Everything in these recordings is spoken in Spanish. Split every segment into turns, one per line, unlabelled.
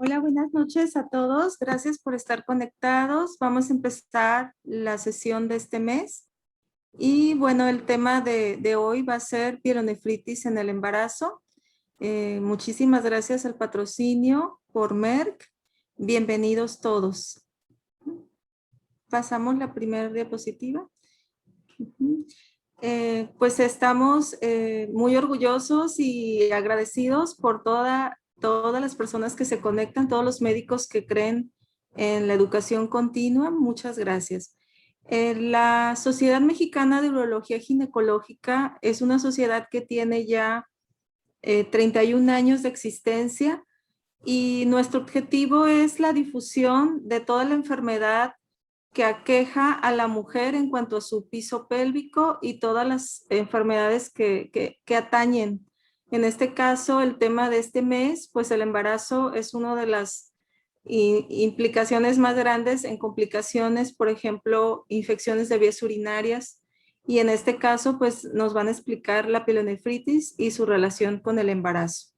Hola, buenas noches a todos. Gracias por estar conectados. Vamos a empezar la sesión de este mes. Y bueno, el tema de hoy va a ser pielonefritis en el embarazo. Muchísimas gracias al patrocinio por Merck. Bienvenidos todos. Pasamos la primera diapositiva. Pues estamos muy orgullosos y agradecidos por todas las personas que se conectan, todos los médicos que creen en la educación continua. Muchas gracias. La Sociedad Mexicana de Urología Ginecológica es una sociedad que tiene ya 31 años de existencia y nuestro objetivo es la difusión de toda la enfermedad que aqueja a la mujer en cuanto a su piso pélvico y todas las enfermedades que atañen. En este caso, el tema de este mes, pues el embarazo es una de las implicaciones más grandes en complicaciones, por ejemplo, infecciones de vías urinarias. Y en este caso, pues nos van a explicar la pielonefritis y su relación con el embarazo.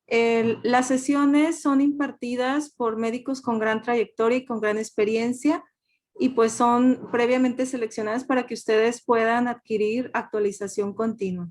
Las sesiones son impartidas por médicos con gran trayectoria y con gran experiencia y pues son previamente seleccionadas para que ustedes puedan adquirir actualización continua.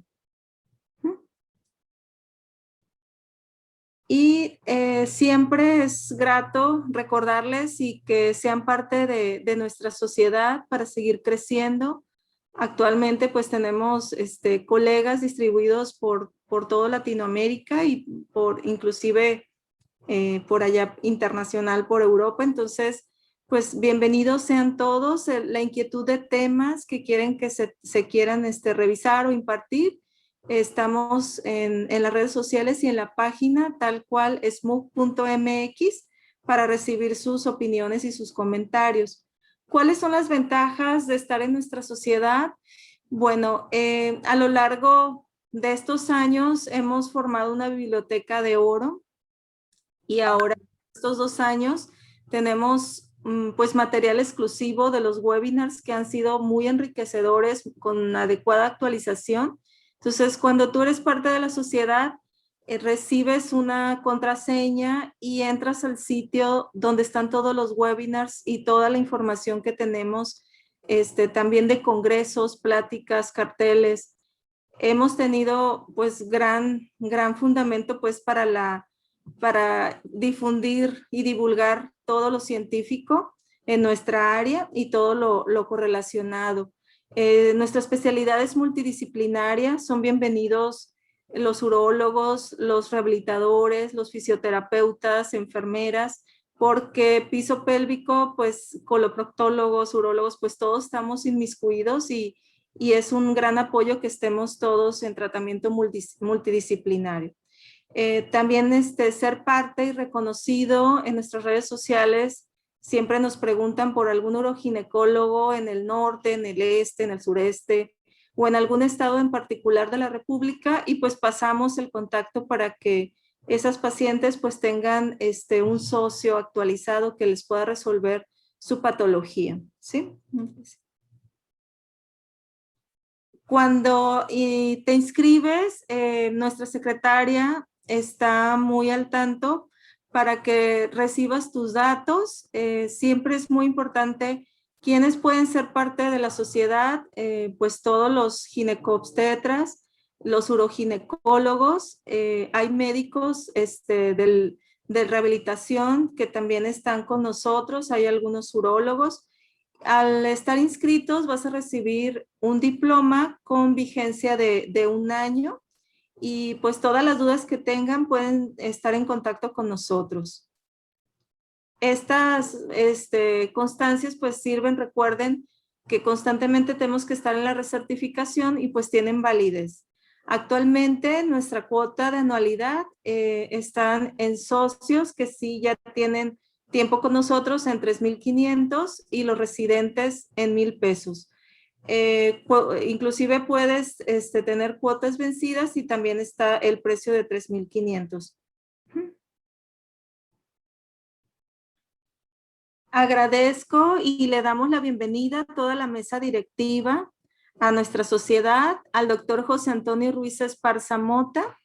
Y siempre es grato recordarles y que sean parte de nuestra sociedad para seguir creciendo. Actualmente pues tenemos colegas distribuidos por toda Latinoamérica y por inclusive por allá internacional, por Europa. Entonces, pues bienvenidos sean todos. La inquietud de temas que quieren que se quieran revisar o impartir. Estamos en las redes sociales y en la página tal cual smug.mx para recibir sus opiniones y sus comentarios. ¿Cuáles son las ventajas de estar en nuestra sociedad? Bueno, a lo largo de estos años hemos formado una biblioteca de oro y ahora estos 2 años tenemos pues material exclusivo de los webinars que han sido muy enriquecedores con adecuada actualización. Entonces, cuando tú eres parte de la sociedad, recibes una contraseña y entras al sitio donde están todos los webinars y toda la información que tenemos, también de congresos, pláticas, carteles. Hemos tenido pues gran fundamento pues para difundir y divulgar todo lo científico en nuestra área y todo lo correlacionado. Nuestra especialidad es multidisciplinaria, son bienvenidos los urólogos, los rehabilitadores, los fisioterapeutas, enfermeras, porque piso pélvico, pues coloproctólogos, urólogos, pues todos estamos inmiscuidos y es un gran apoyo que estemos todos en tratamiento multidisciplinario. También ser parte y reconocido en nuestras redes sociales. Siempre nos preguntan por algún uroginecólogo en el norte, en el este, en el sureste o en algún estado en particular de la República y pues pasamos el contacto para que esas pacientes pues tengan un socio actualizado que les pueda resolver su patología, ¿sí? Cuando te inscribes, nuestra secretaria está muy al tanto para que recibas tus datos. Siempre es muy importante quiénes pueden ser parte de la sociedad, pues todos los ginecobstetras, los uroginecólogos, hay médicos de rehabilitación que también están con nosotros, hay algunos urólogos. Al estar inscritos vas a recibir un diploma con vigencia de 1 año y pues todas las dudas que tengan pueden estar en contacto con nosotros. Estas constancias pues sirven, recuerden que constantemente tenemos que estar en la recertificación y pues tienen validez. Actualmente nuestra cuota de anualidad están en socios que sí ya tienen tiempo con nosotros en 3,500 y los residentes en 1,000 pesos. Inclusive puedes tener cuotas vencidas y también está el precio de 3,500. Agradezco y le damos la bienvenida a toda la mesa directiva, a nuestra sociedad, al doctor José Antonio Ruiz Esparza Mota,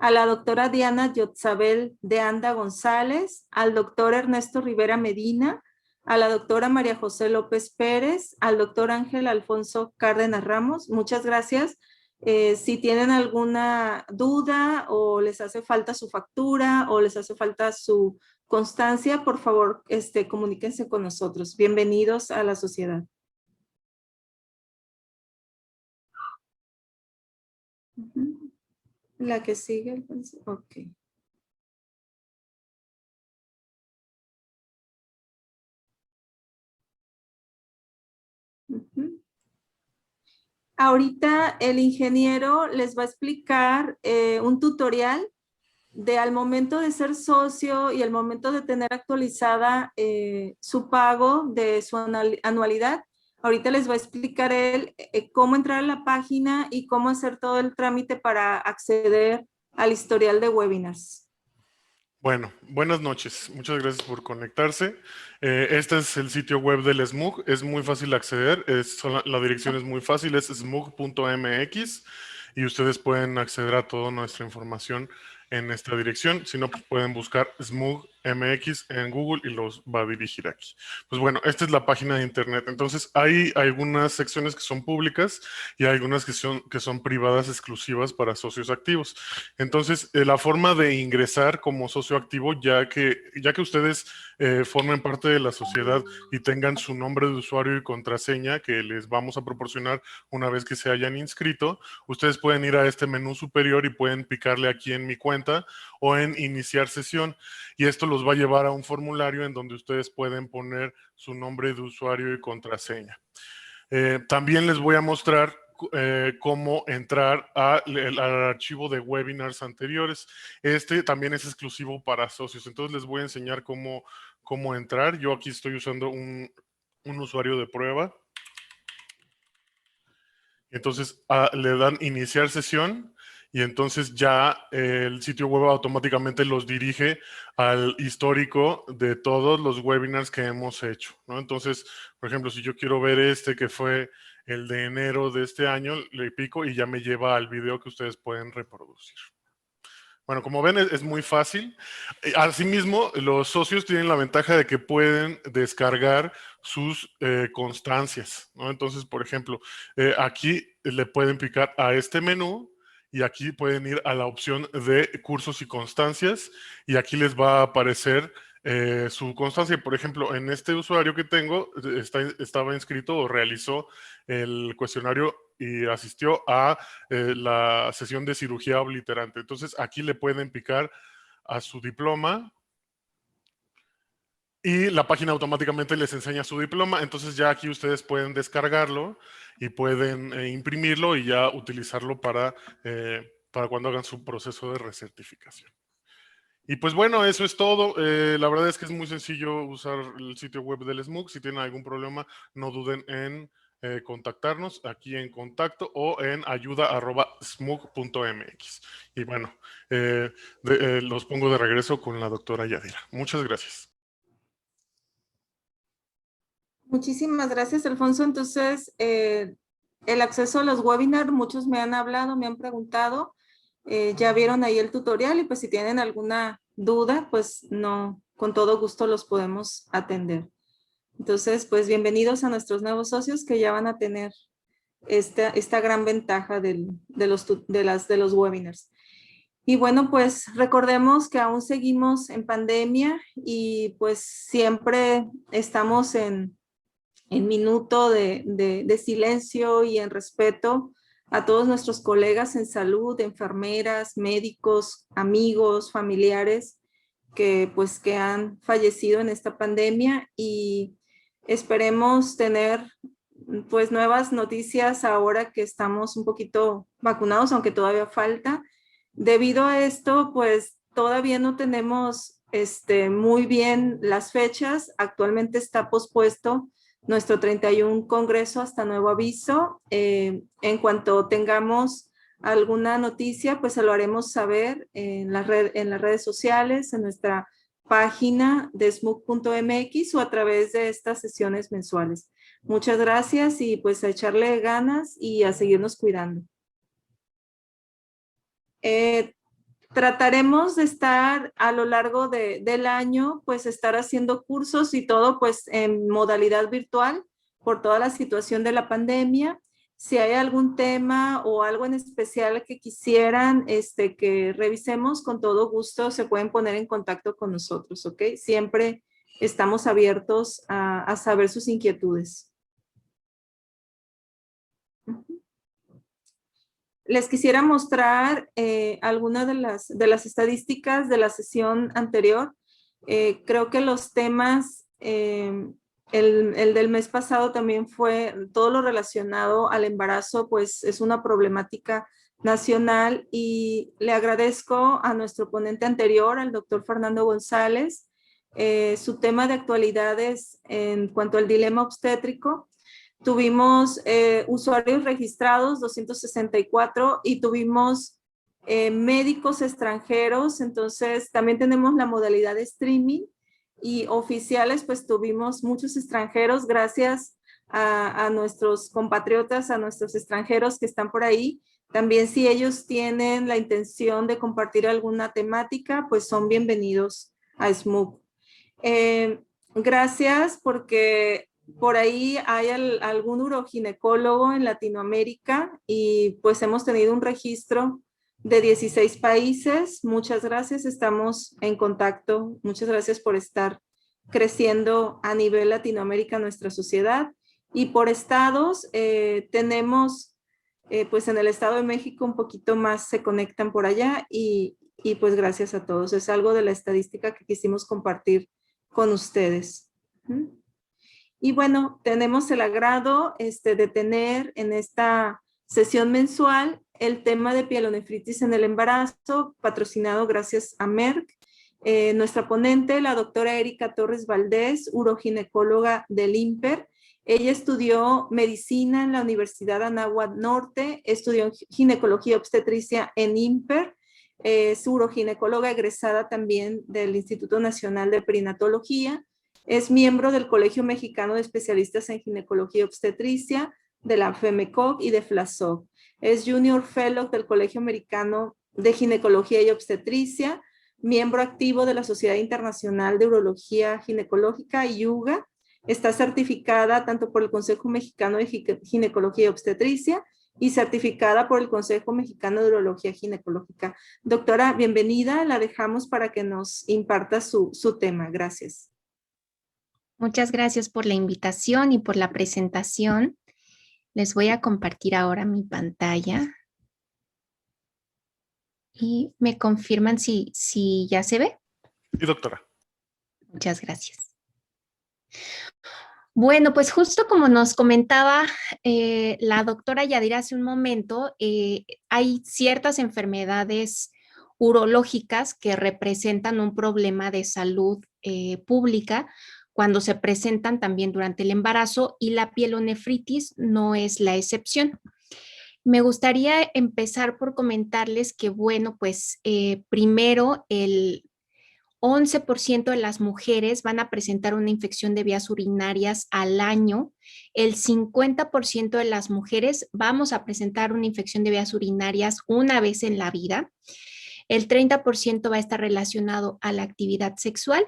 a la doctora Diana Yotzabel de Anda González, al doctor Ernesto Rivera Medina, a la doctora María José López Pérez, al doctor Ángel Alfonso Cárdenas Ramos. Muchas gracias. Si tienen alguna duda o les hace falta su factura o les hace falta su constancia, por favor, comuníquense con nosotros. Bienvenidos a la sociedad. La que sigue, entonces, ok. Ahorita el ingeniero les va a explicar un tutorial de al momento de ser socio y al momento de tener actualizada su pago de su anualidad. Ahorita les va a explicar él cómo entrar a la página y cómo hacer todo el trámite para acceder al historial de webinars.
Bueno, buenas noches. Muchas gracias por conectarse. Este es el sitio web del SMUG. Es muy fácil acceder. La dirección es muy fácil. Es smug.mx y ustedes pueden acceder a toda nuestra información en esta dirección. Si no, pues pueden buscar SMUG MX en Google y los va a dirigir aquí. Pues bueno, esta es la página de internet. Entonces hay algunas secciones que son públicas y hay algunas que son privadas exclusivas para socios activos. Entonces, la forma de ingresar como socio activo, ya que ustedes formen parte de la sociedad y tengan su nombre de usuario y contraseña que les vamos a proporcionar una vez que se hayan inscrito, ustedes pueden ir a este menú superior y pueden picarle aquí en mi cuenta o en iniciar sesión, y esto los va a llevar a un formulario en donde ustedes pueden poner su nombre de usuario y contraseña. También les voy a mostrar cómo entrar al archivo de webinars anteriores. Este también es exclusivo para socios, entonces les voy a enseñar cómo entrar. Yo aquí estoy usando un usuario de prueba. Entonces le dan iniciar sesión y entonces ya el sitio web automáticamente los dirige al histórico de todos los webinars que hemos hecho, ¿no? Entonces, por ejemplo, si yo quiero ver este que fue el de enero de este año, le pico y ya me lleva al video que ustedes pueden reproducir. Bueno, como ven, es muy fácil. Asimismo, los socios tienen la ventaja de que pueden descargar sus constancias, ¿no? Entonces, por ejemplo, aquí le pueden picar a este menú y aquí pueden ir a la opción de cursos y constancias y aquí les va a aparecer su constancia. Por ejemplo, en este usuario que tengo, estaba inscrito o realizó el cuestionario y asistió a la sesión de cirugía obliterante. Entonces, aquí le pueden picar a su diploma y la página automáticamente les enseña su diploma. Entonces, ya aquí ustedes pueden descargarlo y pueden imprimirlo y ya utilizarlo para cuando hagan su proceso de recertificación. Y pues bueno, eso es todo. La verdad es que es muy sencillo usar el sitio web del SMUG. Si tienen algún problema, no duden en contactarnos aquí en contacto o en ayuda@smug.mx. Y bueno, los pongo de regreso con la doctora Yadira. Muchas gracias.
Muchísimas gracias, Alfonso. Entonces, el acceso a los webinars, muchos me han hablado, me han preguntado, ya vieron ahí el tutorial y pues si tienen alguna duda, pues no, con todo gusto los podemos atender. Entonces, pues bienvenidos a nuestros nuevos socios que ya van a tener esta gran ventaja de los webinars. Y bueno, pues recordemos que aún seguimos en pandemia y pues siempre estamos en minuto de silencio y en respeto a todos nuestros colegas en salud, enfermeras, médicos, amigos, familiares que han fallecido en esta pandemia, y esperemos tener pues nuevas noticias ahora que estamos un poquito vacunados, aunque todavía falta. Debido a esto, pues todavía no tenemos muy bien las fechas. Actualmente está pospuesto nuestro 31 Congreso hasta nuevo aviso. En cuanto tengamos alguna noticia, pues se lo haremos saber en las redes sociales, en nuestra página de smug.mx o a través de estas sesiones mensuales. Muchas gracias y pues a echarle ganas y a seguirnos cuidando. Trataremos de estar a lo largo del año, pues estar haciendo cursos y todo pues en modalidad virtual por toda la situación de la pandemia. Si hay algún tema o algo en especial que quisieran que revisemos, con todo gusto se pueden poner en contacto con nosotros, ¿ok? Siempre estamos abiertos a saber sus inquietudes. Les quisiera mostrar algunas de las estadísticas de la sesión anterior. Creo que los temas, el del mes pasado también fue todo lo relacionado al embarazo, pues es una problemática nacional, y le agradezco a nuestro ponente anterior, al doctor Fernando González, su tema de actualidades en cuanto al dilema obstétrico. Tuvimos usuarios registrados, 264, y tuvimos médicos extranjeros. Entonces también tenemos la modalidad de streaming, y oficiales pues tuvimos muchos extranjeros, gracias a nuestros compatriotas, a nuestros extranjeros que están por ahí. También si ellos tienen la intención de compartir alguna temática, pues son bienvenidos a SMUG. Gracias, porque por ahí hay algún uroginecólogo en Latinoamérica, y pues hemos tenido un registro de 16 países. Muchas gracias, estamos en contacto. Muchas gracias por estar creciendo a nivel Latinoamérica nuestra sociedad. Y por estados, tenemos pues en el Estado de México un poquito más se conectan por allá, y pues gracias a todos. Es algo de la estadística que quisimos compartir con ustedes. Y bueno, tenemos el agrado de tener en esta sesión mensual el tema de pielonefritis en el embarazo, patrocinado gracias a Merck. Nuestra ponente, la doctora Erika Torres Valdés, uroginecóloga del INPER. Ella estudió medicina en la Universidad Anáhuac Norte, estudió ginecología obstetricia en INPER, es uroginecóloga egresada también del Instituto Nacional de Perinatología, es miembro del Colegio Mexicano de Especialistas en Ginecología Obstetricia, de la FEMECOG y de FLASOG. Es Junior Fellow del Colegio Americano de Ginecología y Obstetricia, miembro activo de la Sociedad Internacional de Urología Ginecológica, IUGA. Está certificada tanto por el Consejo Mexicano de Ginecología y Obstetricia y certificada por el Consejo Mexicano de Urología Ginecológica. Doctora, bienvenida. La dejamos para que nos imparta su tema. Gracias.
Muchas gracias por la invitación y por la presentación. Les voy a compartir ahora mi pantalla. Y me confirman si ya se ve.
Sí, doctora.
Muchas gracias. Bueno, pues justo como nos comentaba la doctora Yadira hace un momento, hay ciertas enfermedades urológicas que representan un problema de salud pública cuando se presentan también durante el embarazo, y la pielonefritis no es la excepción. Me gustaría empezar por comentarles que, bueno, pues primero el 11% de las mujeres van a presentar una infección de vías urinarias al año. El 50% de las mujeres vamos a presentar una infección de vías urinarias una vez en la vida. El 30% va a estar relacionado a la actividad sexual,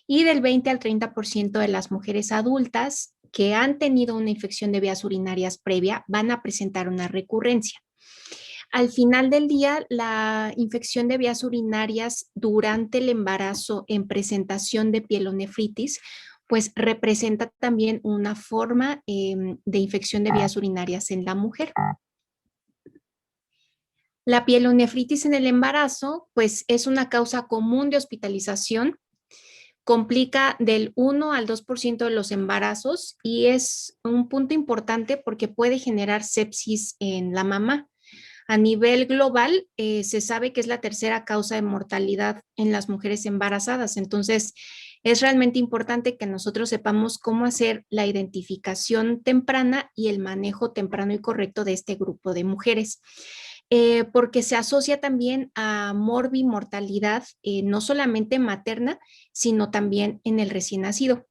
y del 20 al 30% de las mujeres adultas que han tenido una infección de vías urinarias previa van a presentar una recurrencia. Al final del día, la infección de vías urinarias durante el embarazo en presentación de pielonefritis, pues representa también una forma de infección de vías urinarias en la mujer. La pielonefritis en el embarazo, pues es una causa común de hospitalización, complica del 1 al 2% de los embarazos, y es un punto importante porque puede generar sepsis en la mamá. A nivel global, se sabe que es la tercera causa de mortalidad en las mujeres embarazadas. Entonces, es realmente importante que nosotros sepamos cómo hacer la identificación temprana y el manejo temprano y correcto de este grupo de mujeres. Porque se asocia también a morbimortalidad, no solamente materna, sino también en el recién nacido.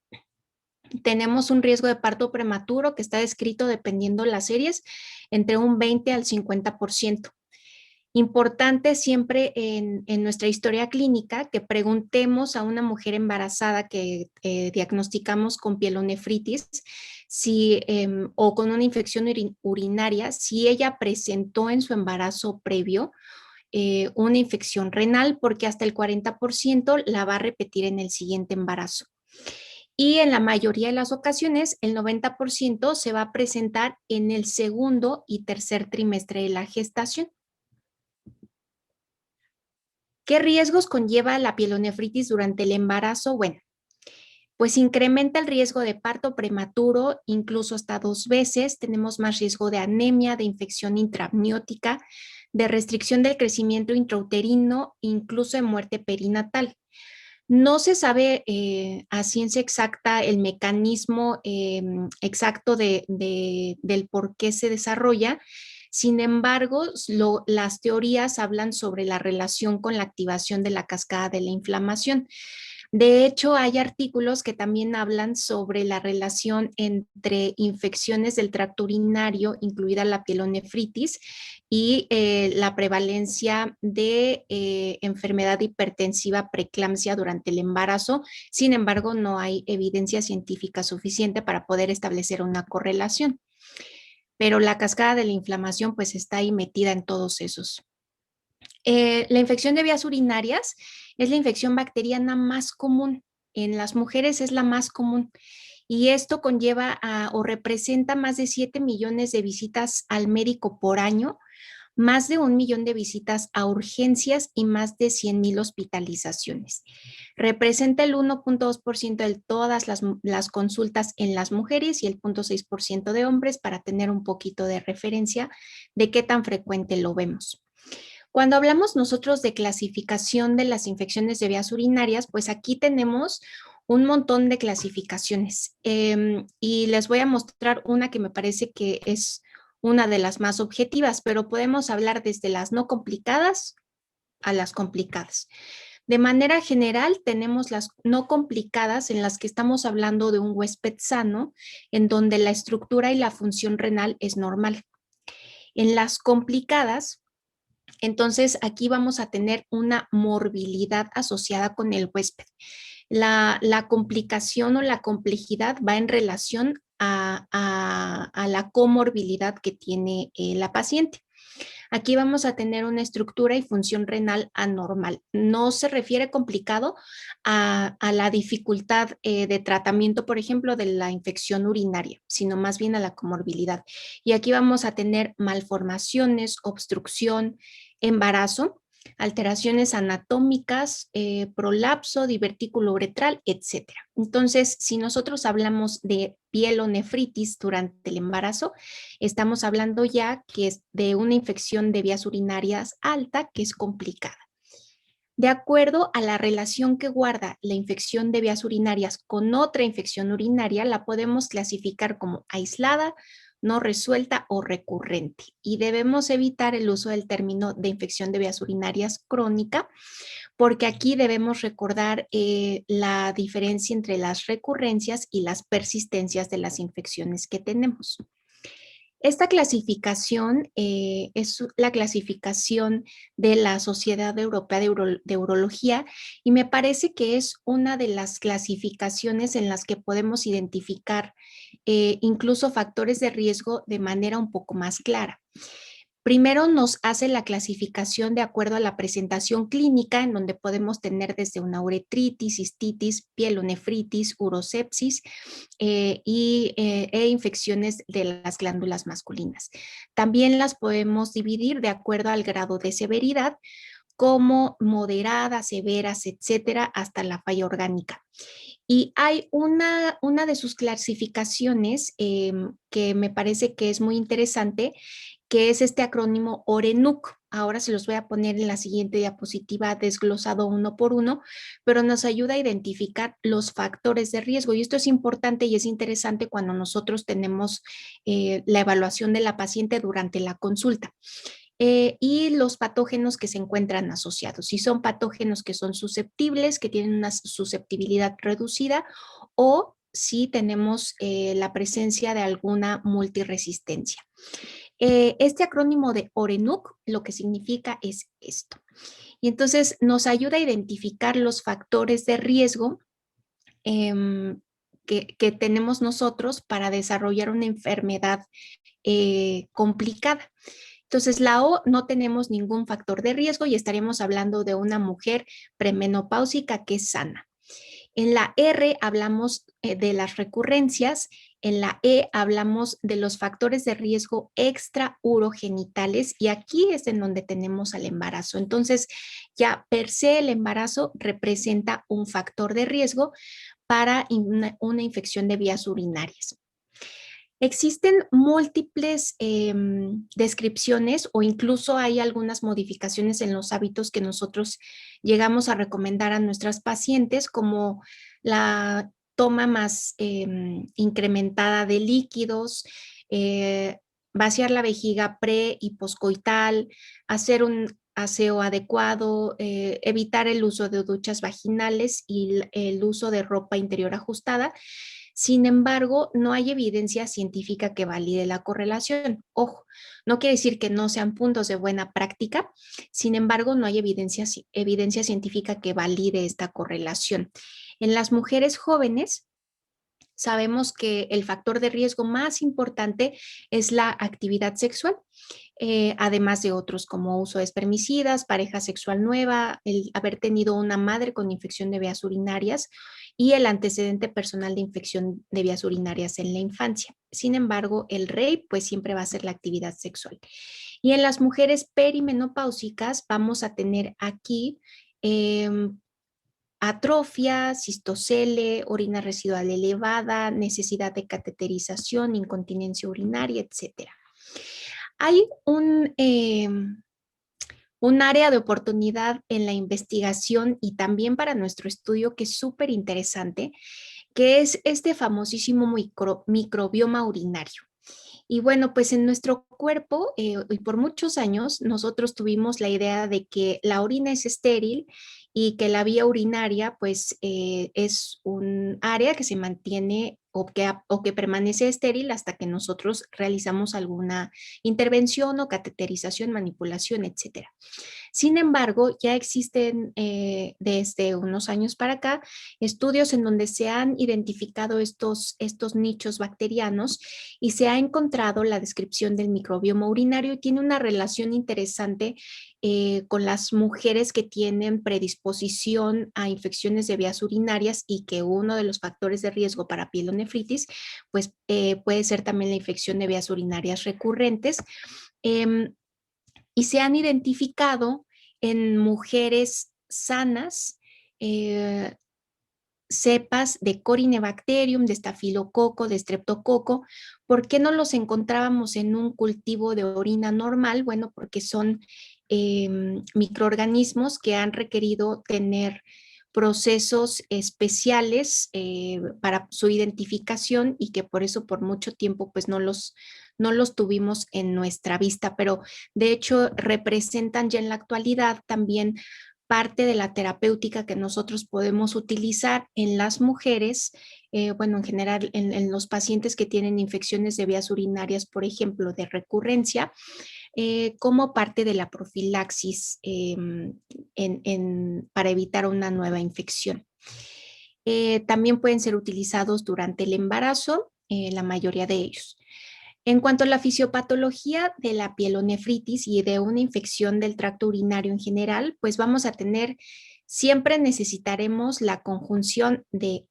Tenemos un riesgo de parto prematuro que está descrito, dependiendo las series, entre un 20 al 50%. Importante siempre en nuestra historia clínica que preguntemos a una mujer embarazada que diagnosticamos con pielonefritis o con una infección urinaria, si ella presentó en su embarazo previo una infección renal, porque hasta el 40% la va a repetir en el siguiente embarazo. Y en la mayoría de las ocasiones, el 90% se va a presentar en el segundo y tercer trimestre de la gestación. ¿Qué riesgos conlleva la pielonefritis durante el embarazo? Bueno, pues incrementa el riesgo de parto prematuro, incluso hasta 2 veces. Tenemos más riesgo de anemia, de infección intramniótica, de restricción del crecimiento intrauterino, incluso de muerte perinatal. No se sabe a ciencia exacta el mecanismo exacto del por qué se desarrolla. Sin embargo, las teorías hablan sobre la relación con la activación de la cascada de la inflamación. De hecho, hay artículos que también hablan sobre la relación entre infecciones del tracto urinario, incluida la pielonefritis, y la prevalencia de enfermedad hipertensiva preeclampsia durante el embarazo. Sin embargo, no hay evidencia científica suficiente para poder establecer una correlación. Pero la cascada de la inflamación pues está ahí metida en todos esos. La infección de vías urinarias es la infección bacteriana más común. En las mujeres es la más común. Y esto conlleva o representa más de 7 millones de visitas al médico por año, más de 1 millón de visitas a urgencias y más de 100,000 hospitalizaciones. Representa el 1.2% de todas las consultas en las mujeres y el 0.6% de hombres, para tener un poquito de referencia de qué tan frecuente lo vemos. Cuando hablamos nosotros de clasificación de las infecciones de vías urinarias, pues aquí tenemos un montón de clasificaciones y les voy a mostrar una que me parece que es una de las más objetivas, pero podemos hablar desde las no complicadas a las complicadas. De manera general, tenemos las no complicadas, en las que estamos hablando de un huésped sano, en donde la estructura y la función renal es normal. En las complicadas, entonces aquí vamos a tener una morbilidad asociada con el huésped. La complicación o la complejidad va en relación a la comorbilidad que tiene la paciente. Aquí vamos a tener una estructura y función renal anormal. No se refiere complicado a la dificultad de tratamiento, por ejemplo, de la infección urinaria, sino más bien a la comorbilidad. Y aquí vamos a tener malformaciones, obstrucción, embarazo, alteraciones anatómicas, prolapso, divertículo uretral, etc. Entonces, si nosotros hablamos de pielonefritis durante el embarazo, estamos hablando ya que es de una infección de vías urinarias alta, que es complicada. De acuerdo a la relación que guarda la infección de vías urinarias con otra infección urinaria, la podemos clasificar como aislada, no resuelta o recurrente. Y debemos evitar el uso del término de infección de vías urinarias crónica, porque aquí debemos recordar la diferencia entre las recurrencias y las persistencias de las infecciones que tenemos. Esta clasificación es la clasificación de la Sociedad Europea de Urología, y me parece que es una de las clasificaciones en las que podemos identificar incluso factores de riesgo de manera un poco más clara. Primero nos hace la clasificación de acuerdo a la presentación clínica, en donde podemos tener desde una uretritis, cistitis, pielonefritis, urosepsis e infecciones de las glándulas masculinas. También las podemos dividir de acuerdo al grado de severidad, como moderadas, severas, etcétera, hasta la falla orgánica. Y hay una de sus clasificaciones que me parece que es muy interesante, que es este acrónimo ORENUC. Ahora se los voy a poner en la siguiente diapositiva desglosado uno por uno, pero nos ayuda a identificar los factores de riesgo. Y esto es importante y es interesante cuando nosotros tenemos la evaluación de la paciente durante la consulta. Y los patógenos que se encuentran asociados. Si son patógenos que son susceptibles, que tienen una susceptibilidad reducida, o si tenemos la presencia de alguna multiresistencia. Este acrónimo de ORENUC lo que significa es esto. Y entonces nos ayuda a identificar los factores de riesgo que tenemos nosotros para desarrollar una enfermedad complicada. Entonces, la O, no tenemos ningún factor de riesgo y estaríamos hablando de una mujer premenopáusica que es sana. En la R hablamos de las recurrencias, en la E hablamos de los factores de riesgo extraurogenitales y aquí es en donde tenemos al embarazo. Entonces, ya per se el embarazo representa un factor de riesgo para una infección de vías urinarias. Existen múltiples descripciones o incluso hay algunas modificaciones en los hábitos que nosotros llegamos a recomendar a nuestras pacientes, como la toma más incrementada de líquidos, vaciar la vejiga pre y poscoital, hacer un aseo adecuado, evitar el uso de duchas vaginales y el uso de ropa interior ajustada. Sin embargo, no hay evidencia científica que valide la correlación. Ojo, no quiere decir que no sean puntos de buena práctica, sin embargo, no hay evidencia científica que valide esta correlación. En las mujeres jóvenes, sabemos que el factor de riesgo más importante es la actividad sexual, además de otros como uso de espermicidas, pareja sexual nueva, el haber tenido una madre con infección de vías urinarias y el antecedente personal de infección de vías urinarias en la infancia. Sin embargo, el rey pues siempre va a ser la actividad sexual. Y en las mujeres perimenopáusicas vamos a tener aquí atrofia, cistocele, orina residual elevada, necesidad de cateterización, incontinencia urinaria, etc. Hay un área de oportunidad en la investigación y también para nuestro estudio que es súper interesante, que es este famosísimo microbioma urinario. Y bueno, pues en nuestro cuerpo, y por muchos años, nosotros tuvimos la idea de que la orina es estéril y que la vía urinaria, pues, es un área que se mantiene o que permanece estéril hasta que nosotros realizamos alguna intervención o cateterización, manipulación, etcétera. Sin embargo, ya existen desde unos años para acá estudios en donde se han identificado estos nichos bacterianos y se ha encontrado la descripción del microbioma urinario y tiene una relación interesante con las mujeres que tienen predisposición a infecciones de vías urinarias y que uno de los factores de riesgo para pielonefritis pues, puede ser también la infección de vías urinarias recurrentes. Y se han identificado en mujeres sanas cepas de Corynebacterium, de estafilococo, de streptococo. ¿Por qué no los encontrábamos en un cultivo de orina normal? Bueno, porque son microorganismos que han requerido tener procesos especiales para su identificación y que por eso por mucho tiempo pues no los tuvimos en nuestra vista, pero de hecho representan ya en la actualidad también parte de la terapéutica que nosotros podemos utilizar en las mujeres, bueno, en general en los pacientes que tienen infecciones de vías urinarias, por ejemplo, de recurrencia, como parte de la profilaxis para evitar una nueva infección. También pueden ser utilizados durante el embarazo, la mayoría de ellos. En cuanto a la fisiopatología de la pielonefritis y de una infección del tracto urinario en general, pues vamos a tener, siempre necesitaremos la conjunción de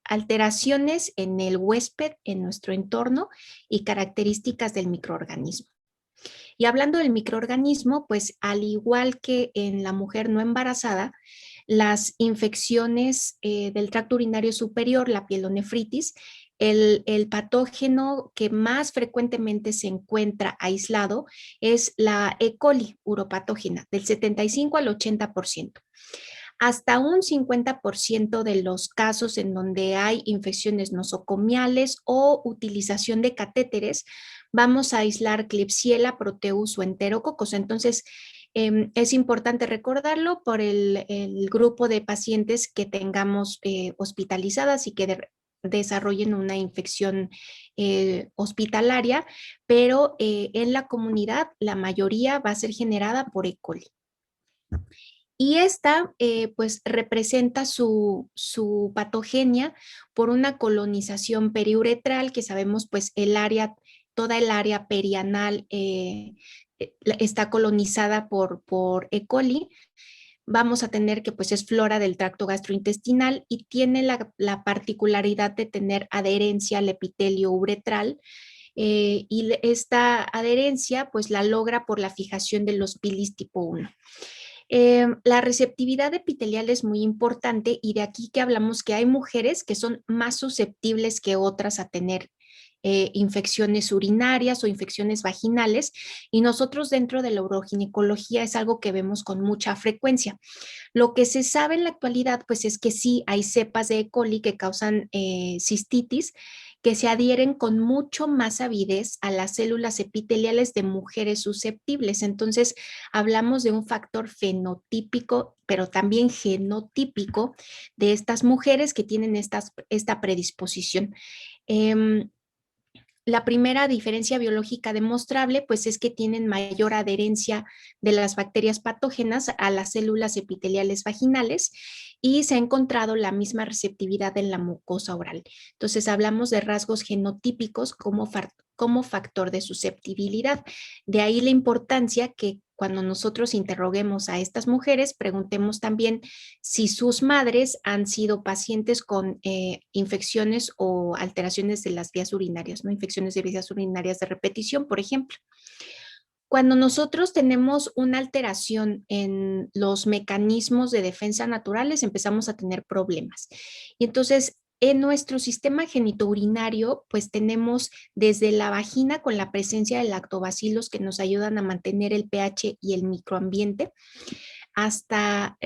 alteraciones en el huésped, en nuestro entorno y características del microorganismo. Y hablando del microorganismo, pues al igual que en la mujer no embarazada, las infecciones del tracto urinario superior, la pielonefritis, el patógeno que más frecuentemente se encuentra aislado es la E. coli uropatógena, del 75 al 80%. Hasta un 50% de los casos en donde hay infecciones nosocomiales o utilización de catéteres, vamos a aislar Klebsiella, Proteus o Enterococos. Entonces, es importante recordarlo por el grupo de pacientes que tengamos hospitalizadas y que desarrollen una infección hospitalaria, pero en la comunidad la mayoría va a ser generada por E. coli. Y esta pues representa su patogenia por una colonización periuretral, que sabemos pues toda el área perianal está colonizada por E. coli. Vamos a tener que pues es flora del tracto gastrointestinal y tiene la particularidad de tener adherencia al epitelio uretral, y esta adherencia pues la logra por la fijación de los pilis tipo 1. La receptividad epitelial es muy importante y de aquí que hablamos que hay mujeres que son más susceptibles que otras a tener infecciones urinarias o infecciones vaginales, y nosotros dentro de la uroginecología es algo que vemos con mucha frecuencia. Lo que se sabe en la actualidad pues es que sí hay cepas de E. coli que causan cistitis, que se adhieren con mucho más avidez a las células epiteliales de mujeres susceptibles. Entonces, hablamos de un factor fenotípico, pero también genotípico de estas mujeres que tienen esta predisposición. La primera diferencia biológica demostrable pues es que tienen mayor adherencia de las bacterias patógenas a las células epiteliales vaginales, y se ha encontrado la misma receptividad en la mucosa oral. Entonces hablamos de rasgos genotípicos como factor de susceptibilidad. De ahí la importancia que cuando nosotros interroguemos a estas mujeres, preguntemos también si sus madres han sido pacientes con infecciones o alteraciones de las vías urinarias, ¿no? Infecciones de vías urinarias de repetición, por ejemplo. Cuando nosotros tenemos una alteración en los mecanismos de defensa naturales, empezamos a tener problemas. Y entonces, en nuestro sistema genitourinario, pues tenemos desde la vagina con la presencia de lactobacilos que nos ayudan a mantener el pH y el microambiente, hasta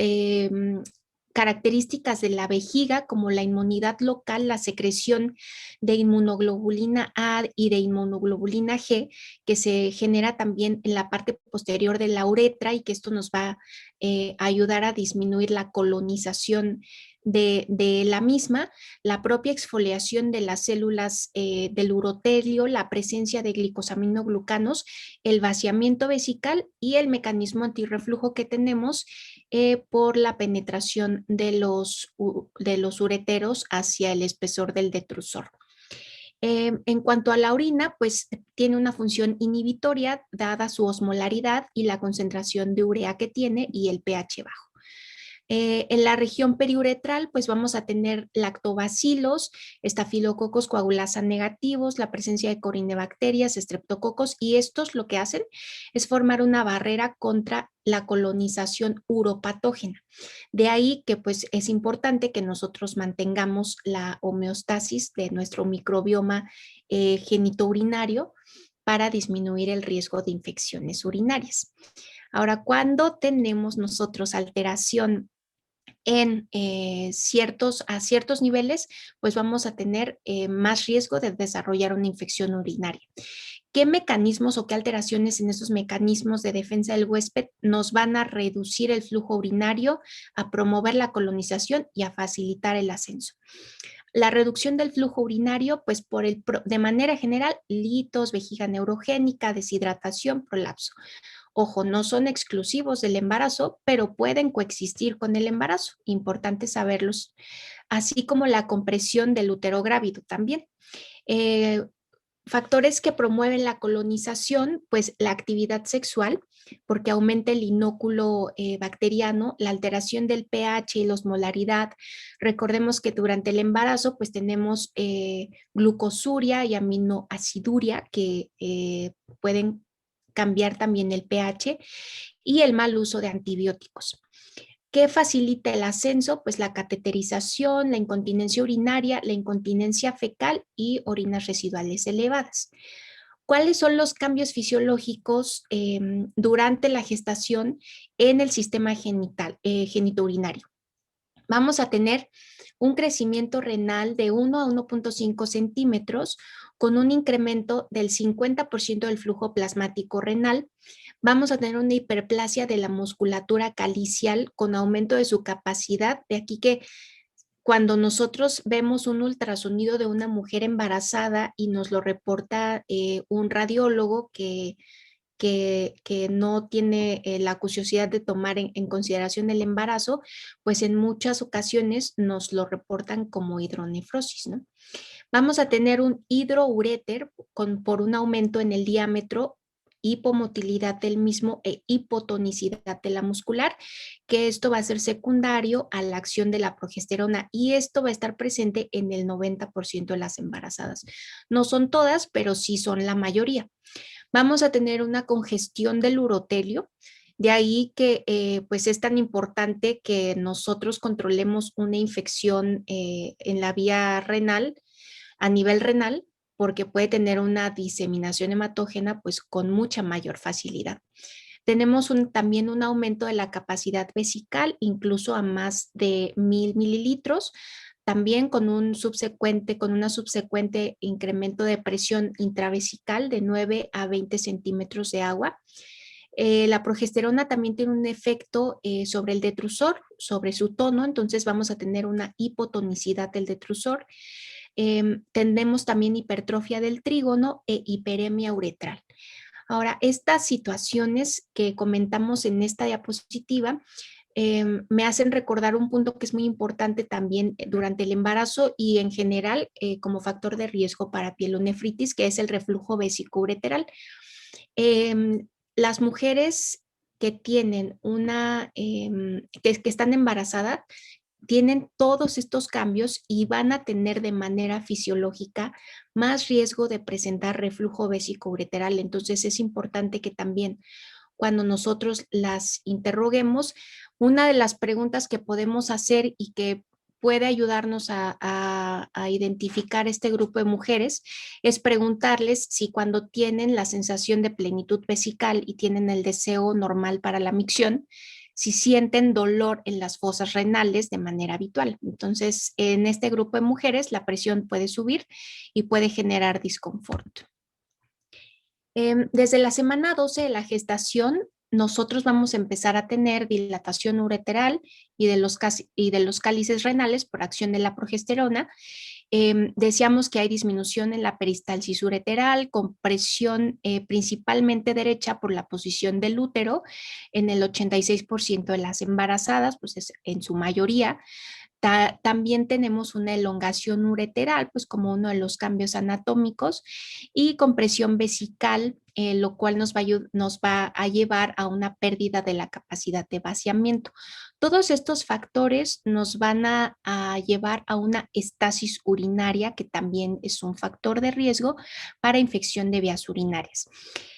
características de la vejiga como la inmunidad local, la secreción de inmunoglobulina A y de inmunoglobulina G, que se genera también en la parte posterior de la uretra, y que esto nos va a ayudar a disminuir la colonización de la misma, la propia exfoliación de las células del urotelio, la presencia de glicosaminoglucanos, el vaciamiento vesical y el mecanismo antirreflujo que tenemos por la penetración de los ureteros hacia el espesor del detrusor. En cuanto a la orina, pues tiene una función inhibitoria dada su osmolaridad y la concentración de urea que tiene y el pH bajo. En la región periuretral, pues vamos a tener lactobacilos, estafilococos coagulasa negativos, la presencia de corinebacterias, estreptococos, y estos lo que hacen es formar una barrera contra la colonización uropatógena. De ahí que pues es importante que nosotros mantengamos la homeostasis de nuestro microbioma genitourinario para disminuir el riesgo de infecciones urinarias. Ahora, cuando tenemos nosotros alteración en a ciertos niveles, pues vamos a tener más riesgo de desarrollar una infección urinaria. ¿Qué mecanismos o qué alteraciones en esos mecanismos de defensa del huésped nos van a reducir el flujo urinario, a promover la colonización y a facilitar el ascenso? La reducción del flujo urinario, pues de manera general, litos, vejiga neurogénica, deshidratación, prolapso. Ojo, no son exclusivos del embarazo, pero pueden coexistir con el embarazo. Importante saberlos. Así como la compresión del útero grávido también. Factores que promueven la colonización, pues la actividad sexual, porque aumenta el inóculo bacteriano, la alteración del pH y la osmolaridad. Recordemos que durante el embarazo pues tenemos glucosuria y aminoaciduria que pueden cambiar también el pH, y el mal uso de antibióticos. ¿Qué facilita el ascenso? Pues la cateterización, la incontinencia urinaria, la incontinencia fecal y orinas residuales elevadas. ¿Cuáles son los cambios fisiológicos durante la gestación en el sistema genitourinario? Vamos a tener un crecimiento renal de 1 a 1.5 centímetros con un incremento del 50% del flujo plasmático renal. Vamos a tener una hiperplasia de la musculatura calicial con aumento de su capacidad. De aquí que cuando nosotros vemos un ultrasonido de una mujer embarazada y nos lo reporta un radiólogo que no tiene la acuciosidad de tomar en consideración el embarazo, pues en muchas ocasiones nos lo reportan como hidronefrosis, ¿no? Vamos a tener un hidrouréter por un aumento en el diámetro, hipomotilidad del mismo e hipotonicidad de la muscular, que esto va a ser secundario a la acción de la progesterona y esto va a estar presente en el 90% de las embarazadas. No son todas, pero sí son la mayoría. Vamos a tener una congestión del urotelio, de ahí que pues es tan importante que nosotros controlemos una infección en la vía renal, a nivel renal, porque puede tener una diseminación hematógena pues con mucha mayor facilidad. Tenemos también un aumento de la capacidad vesical, incluso a más de 1000 mililitros, también con una subsecuente incremento de presión intravesical de 9 a 20 centímetros de agua. La progesterona también tiene un efecto sobre el detrusor, sobre su tono, entonces vamos a tener una hipotonicidad del detrusor. Tenemos también hipertrofia del trígono e hiperemia uretral. Ahora, estas situaciones que comentamos en esta diapositiva me hacen recordar un punto que es muy importante también durante el embarazo y en general como factor de riesgo para pielonefritis, que es el reflujo vesicoureteral. Las mujeres que tienen que están embarazadas, tienen todos estos cambios y van a tener de manera fisiológica más riesgo de presentar reflujo vesicoureteral. Entonces es importante que también cuando nosotros las interroguemos, una de las preguntas que podemos hacer y que puede ayudarnos a identificar este grupo de mujeres es preguntarles si cuando tienen la sensación de plenitud vesical y tienen el deseo normal para la micción, si sienten dolor en las fosas renales de manera habitual. Entonces, en este grupo de mujeres la presión puede subir y puede generar disconfort. Desde la semana 12 de la gestación, nosotros vamos a empezar a tener dilatación ureteral y de los cálices renales por acción de la progesterona. Decíamos que hay disminución en la peristalsis ureteral, compresión principalmente derecha por la posición del útero en el 86% de las embarazadas, pues es en su mayoría. También tenemos una elongación ureteral, pues como uno de los cambios anatómicos, y compresión vesical, lo cual nos va a llevar a una pérdida de la capacidad de vaciamiento. Todos estos factores nos van a llevar a una estasis urinaria, que también es un factor de riesgo para infección de vías urinarias.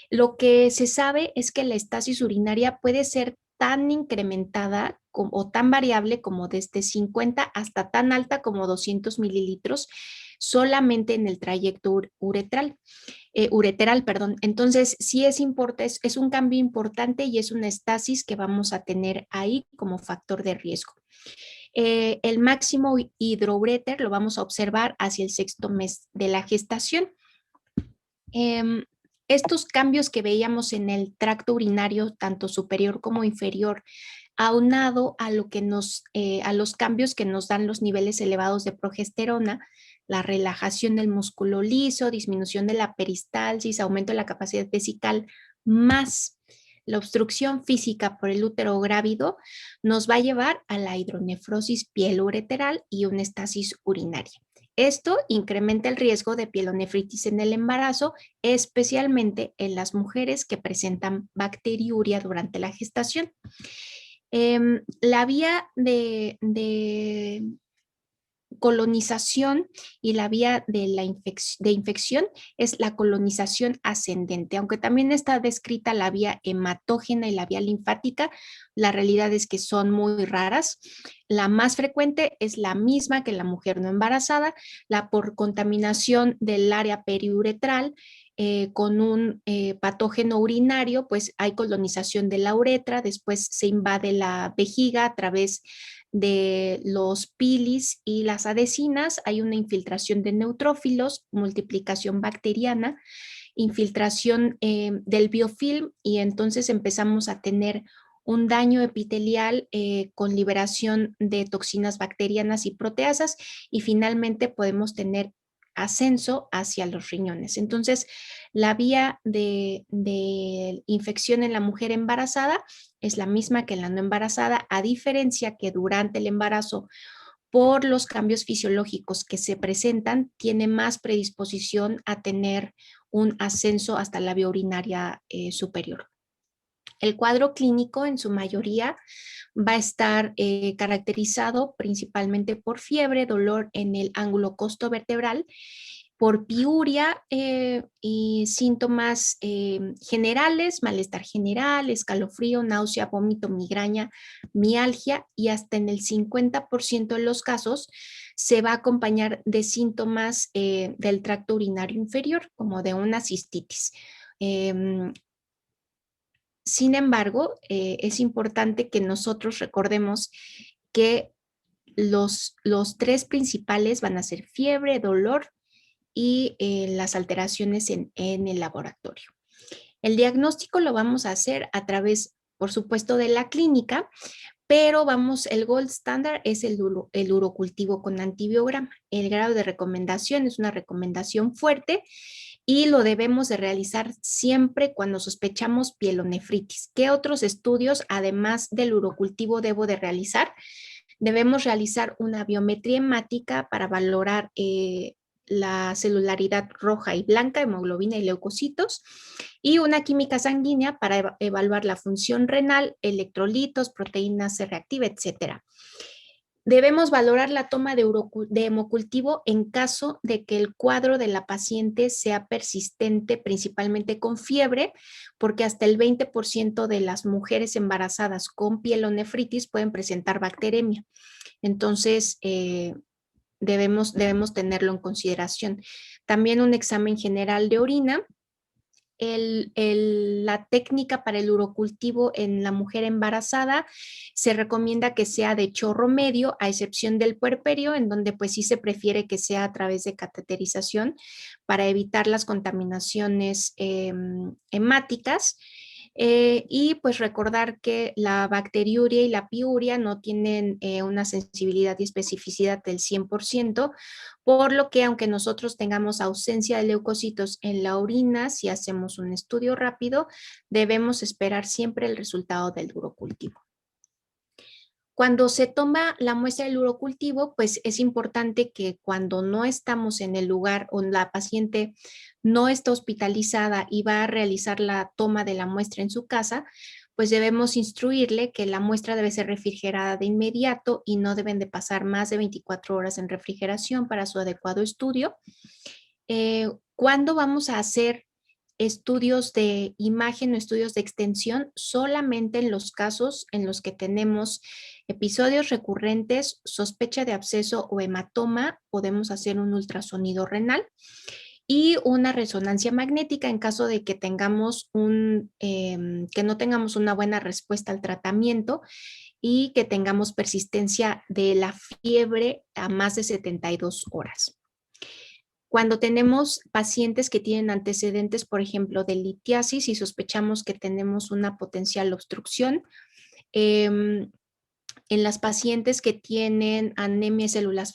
Lo que se sabe es que la estasis urinaria puede ser tan incrementada o tan variable como desde 50 hasta tan alta como 200 mililitros solamente en el trayecto ureteral. Entonces, sí es un cambio importante y es una estasis que vamos a tener ahí como factor de riesgo. El máximo hidrouréter lo vamos a observar hacia el 6º mes de la gestación. Estos cambios que veíamos en el tracto urinario, tanto superior como inferior, aunado a los cambios que nos dan los niveles elevados de progesterona, la relajación del músculo liso, disminución de la peristalsis, aumento de la capacidad vesical, más la obstrucción física por el útero grávido, nos va a llevar a la hidronefrosis pieloureteral y una estasis urinaria. Esto incrementa el riesgo de pielonefritis en el embarazo, especialmente en las mujeres que presentan bacteriuria durante la gestación. La vía de colonización y la vía de infección es la colonización ascendente. Aunque también está descrita la vía hematógena y la vía linfática, la realidad es que son muy raras. La más frecuente es la misma que en la mujer no embarazada, la por contaminación del área periuretral, con un patógeno urinario, pues hay colonización de la uretra, después se invade la vejiga a través de los pilis y las adhesinas, hay una infiltración de neutrófilos, multiplicación bacteriana, infiltración del biofilm y entonces empezamos a tener un daño epitelial con liberación de toxinas bacterianas y proteasas, y finalmente podemos tener ascenso hacia los riñones. Entonces, la vía de infección en la mujer embarazada es la misma que en la no embarazada, a diferencia que durante el embarazo, por los cambios fisiológicos que se presentan, tiene más predisposición a tener un ascenso hasta la vía urinaria superior. El cuadro clínico en su mayoría va a estar caracterizado principalmente por fiebre, dolor en el ángulo costovertebral, por piuria y síntomas generales, malestar general, escalofrío, náusea, vómito, migraña, mialgia, y hasta en el 50% de los casos se va a acompañar de síntomas del tracto urinario inferior, como de una cistitis. Sin embargo, es importante que nosotros recordemos que los tres principales van a ser fiebre, dolor y las alteraciones en el laboratorio. El diagnóstico lo vamos a hacer a través, por supuesto, de la clínica, pero el gold standard es el urocultivo con antibiograma. El grado de recomendación es una recomendación fuerte y lo debemos de realizar siempre cuando sospechamos pielonefritis. ¿Qué otros estudios, además del urocultivo, debo de realizar? Debemos realizar una biometría hemática para valorar la celularidad roja y blanca, hemoglobina y leucocitos, y una química sanguínea para evaluar la función renal, electrolitos, proteínas C reactiva, etc. Debemos valorar la toma de hemocultivo en caso de que el cuadro de la paciente sea persistente, principalmente con fiebre, porque hasta el 20% de las mujeres embarazadas con pielonefritis pueden presentar bacteremia. Entonces, debemos tenerlo en consideración. También un examen general de orina. La técnica para el urocultivo en la mujer embarazada se recomienda que sea de chorro medio, a excepción del puerperio, en donde pues sí se prefiere que sea a través de cateterización para evitar las contaminaciones hemáticas. Y pues recordar que la bacteriuria y la piuria no tienen una sensibilidad y especificidad del 100%, por lo que aunque nosotros tengamos ausencia de leucocitos en la orina, si hacemos un estudio rápido, debemos esperar siempre el resultado del urocultivo. Cuando se toma la muestra del urocultivo, pues es importante que cuando no estamos en el lugar o la paciente no está hospitalizada y va a realizar la toma de la muestra en su casa, pues debemos instruirle que la muestra debe ser refrigerada de inmediato y no deben de pasar más de 24 horas en refrigeración para su adecuado estudio. ¿Cuándo vamos a hacer estudios de imagen o estudios de extensión? Solamente en los casos en los que tenemos episodios recurrentes, sospecha de absceso o hematoma, podemos hacer un ultrasonido renal y una resonancia magnética en caso de que tengamos que no tengamos una buena respuesta al tratamiento y que tengamos persistencia de la fiebre a más de 72 horas. Cuando tenemos pacientes que tienen antecedentes, por ejemplo, de litiasis y sospechamos que tenemos una potencial obstrucción, en las pacientes que tienen anemia de células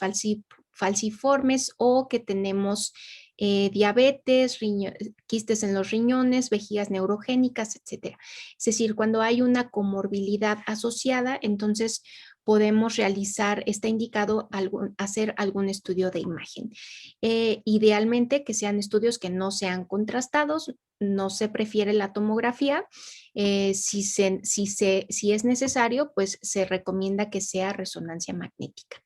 falciformes o que tenemos diabetes, quistes en los riñones, vejigas neurogénicas, etc. Es decir, cuando hay una comorbilidad asociada, entonces podemos realizar, está indicado hacer algún estudio de imagen. Idealmente que sean estudios que no sean contrastados, no se prefiere la tomografía. Si es necesario, pues se recomienda que sea resonancia magnética.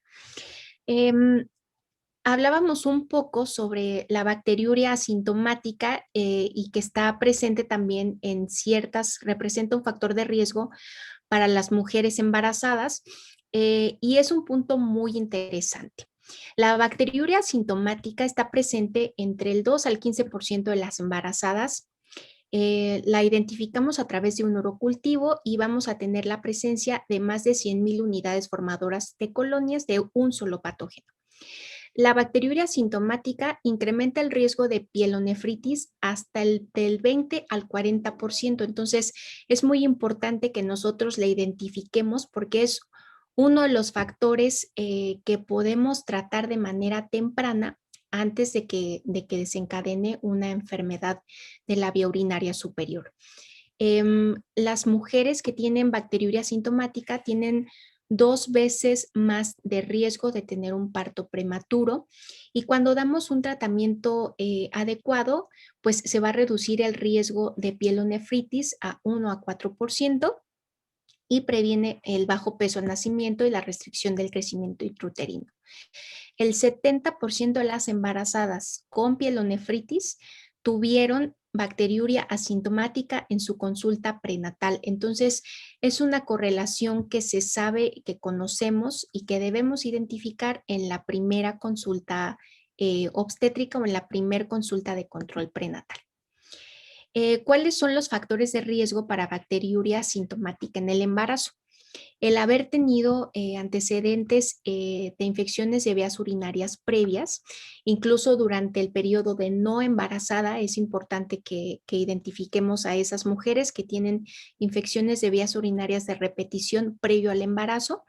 Hablábamos un poco sobre la bacteriuria asintomática y que está presente también representa un factor de riesgo para las mujeres embarazadas y es un punto muy interesante. La bacteriuria asintomática está presente entre el 2 al 15% de las embarazadas. La identificamos a través de un urocultivo y vamos a tener la presencia de más de 100,000 unidades formadoras de colonias de un solo patógeno. La bacteriuria asintomática incrementa el riesgo de pielonefritis hasta del 20 al 40%. Entonces, es muy importante que nosotros la identifiquemos porque es uno de los factores que podemos tratar de manera temprana antes de que desencadene una enfermedad de la vía urinaria superior. Las mujeres que tienen bacteriuria asintomática tienen 2 veces más de riesgo de tener un parto prematuro, y cuando damos un tratamiento adecuado, pues se va a reducir el riesgo de pielonefritis a 1 a 4% y previene el bajo peso al nacimiento y la restricción del crecimiento intrauterino. El 70% de las embarazadas con pielonefritis tuvieron bacteriuria asintomática en su consulta prenatal. Entonces, es una correlación que se sabe, que conocemos y que debemos identificar en la primera consulta obstétrica o en la primera consulta de control prenatal. ¿Cuáles son los factores de riesgo para bacteriuria asintomática en el embarazo? El haber tenido antecedentes de infecciones de vías urinarias previas, incluso durante el periodo de no embarazada, es importante que identifiquemos a esas mujeres que tienen infecciones de vías urinarias de repetición previo al embarazo.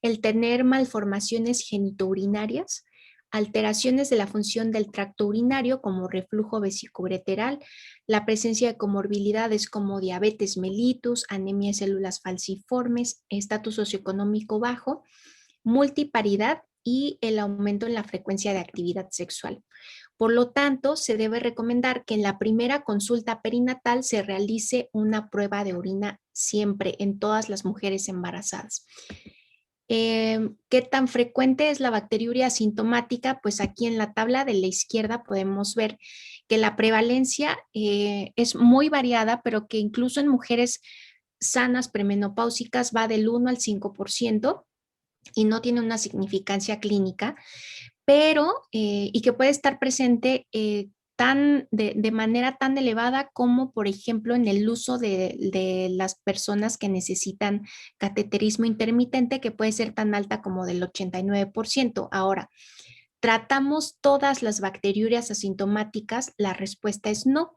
El tener malformaciones genitourinarias, alteraciones de la función del tracto urinario como reflujo vesicoureteral, la presencia de comorbilidades como diabetes mellitus, anemia de células falciformes, estatus socioeconómico bajo, multiparidad y el aumento en la frecuencia de actividad sexual. Por lo tanto, se debe recomendar que en la primera consulta perinatal se realice una prueba de orina siempre en todas las mujeres embarazadas. ¿Qué tan frecuente es la bacteriuria asintomática? Pues aquí en la tabla de la izquierda podemos ver que la prevalencia es muy variada, pero que incluso en mujeres sanas premenopáusicas va del 1 al 5% y no tiene una significancia clínica, pero y que puede estar presente de manera tan elevada como, por ejemplo, en el uso de las personas que necesitan cateterismo intermitente, que puede ser tan alta como del 89%. Ahora, ¿tratamos todas las bacteriurias asintomáticas? La respuesta es no.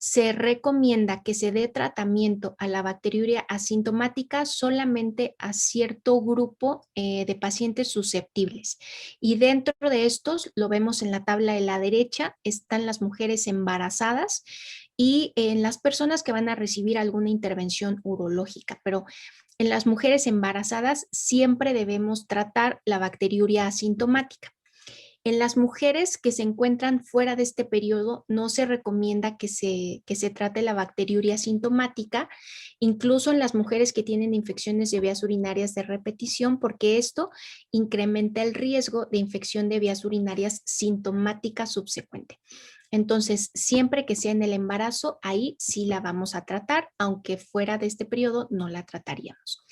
Se recomienda que se dé tratamiento a la bacteriuria asintomática solamente a cierto grupo de pacientes susceptibles. Y dentro de estos, lo vemos en la tabla de la derecha, están las mujeres embarazadas y en las personas que van a recibir alguna intervención urológica. Pero en las mujeres embarazadas siempre debemos tratar la bacteriuria asintomática. En las mujeres que se encuentran fuera de este periodo, no se recomienda que se trate la bacteriuria asintomática, incluso en las mujeres que tienen infecciones de vías urinarias de repetición, porque esto incrementa el riesgo de infección de vías urinarias sintomática subsecuente. Entonces, siempre que sea en el embarazo, ahí sí la vamos a tratar, aunque fuera de este periodo no la trataríamos.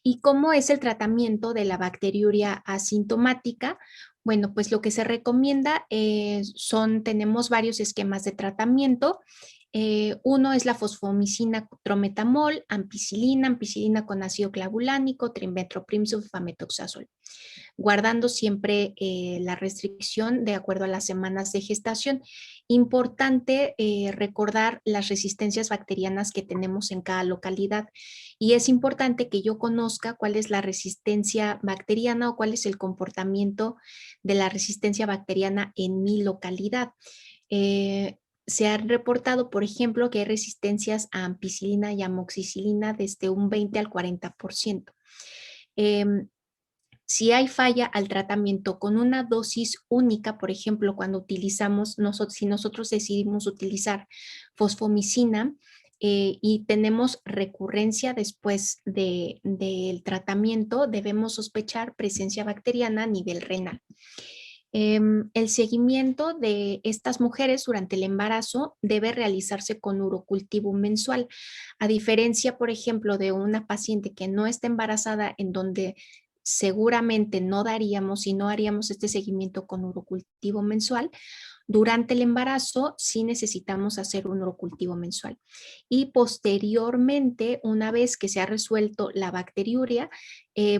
¿Y cómo es el tratamiento de la bacteriuria asintomática? Bueno, pues lo que se recomienda tenemos varios esquemas de tratamiento. Uno es la fosfomicina trometamol, ampicilina con ácido clavulánico, trimethoprim sulfametoxazol, guardando siempre la restricción de acuerdo a las semanas de gestación. Importante recordar las resistencias bacterianas que tenemos en cada localidad, y es importante que yo conozca cuál es la resistencia bacteriana o cuál es el comportamiento de la resistencia bacteriana en mi localidad. Se han reportado, por ejemplo, que hay resistencias a ampicilina y amoxicilina desde un 20 al 40%. Si hay falla al tratamiento con una dosis única, por ejemplo, cuando utilizamos, si nosotros decidimos utilizar fosfomicina y tenemos recurrencia después del tratamiento, debemos sospechar presencia bacteriana a nivel renal. El seguimiento de estas mujeres durante el embarazo debe realizarse con urocultivo mensual, a diferencia, por ejemplo, de una paciente que no está embarazada, en donde seguramente no daríamos y no haríamos este seguimiento con urocultivo mensual. Durante el embarazo sí necesitamos hacer un urocultivo mensual. Y posteriormente, una vez que se ha resuelto la bacteriuria,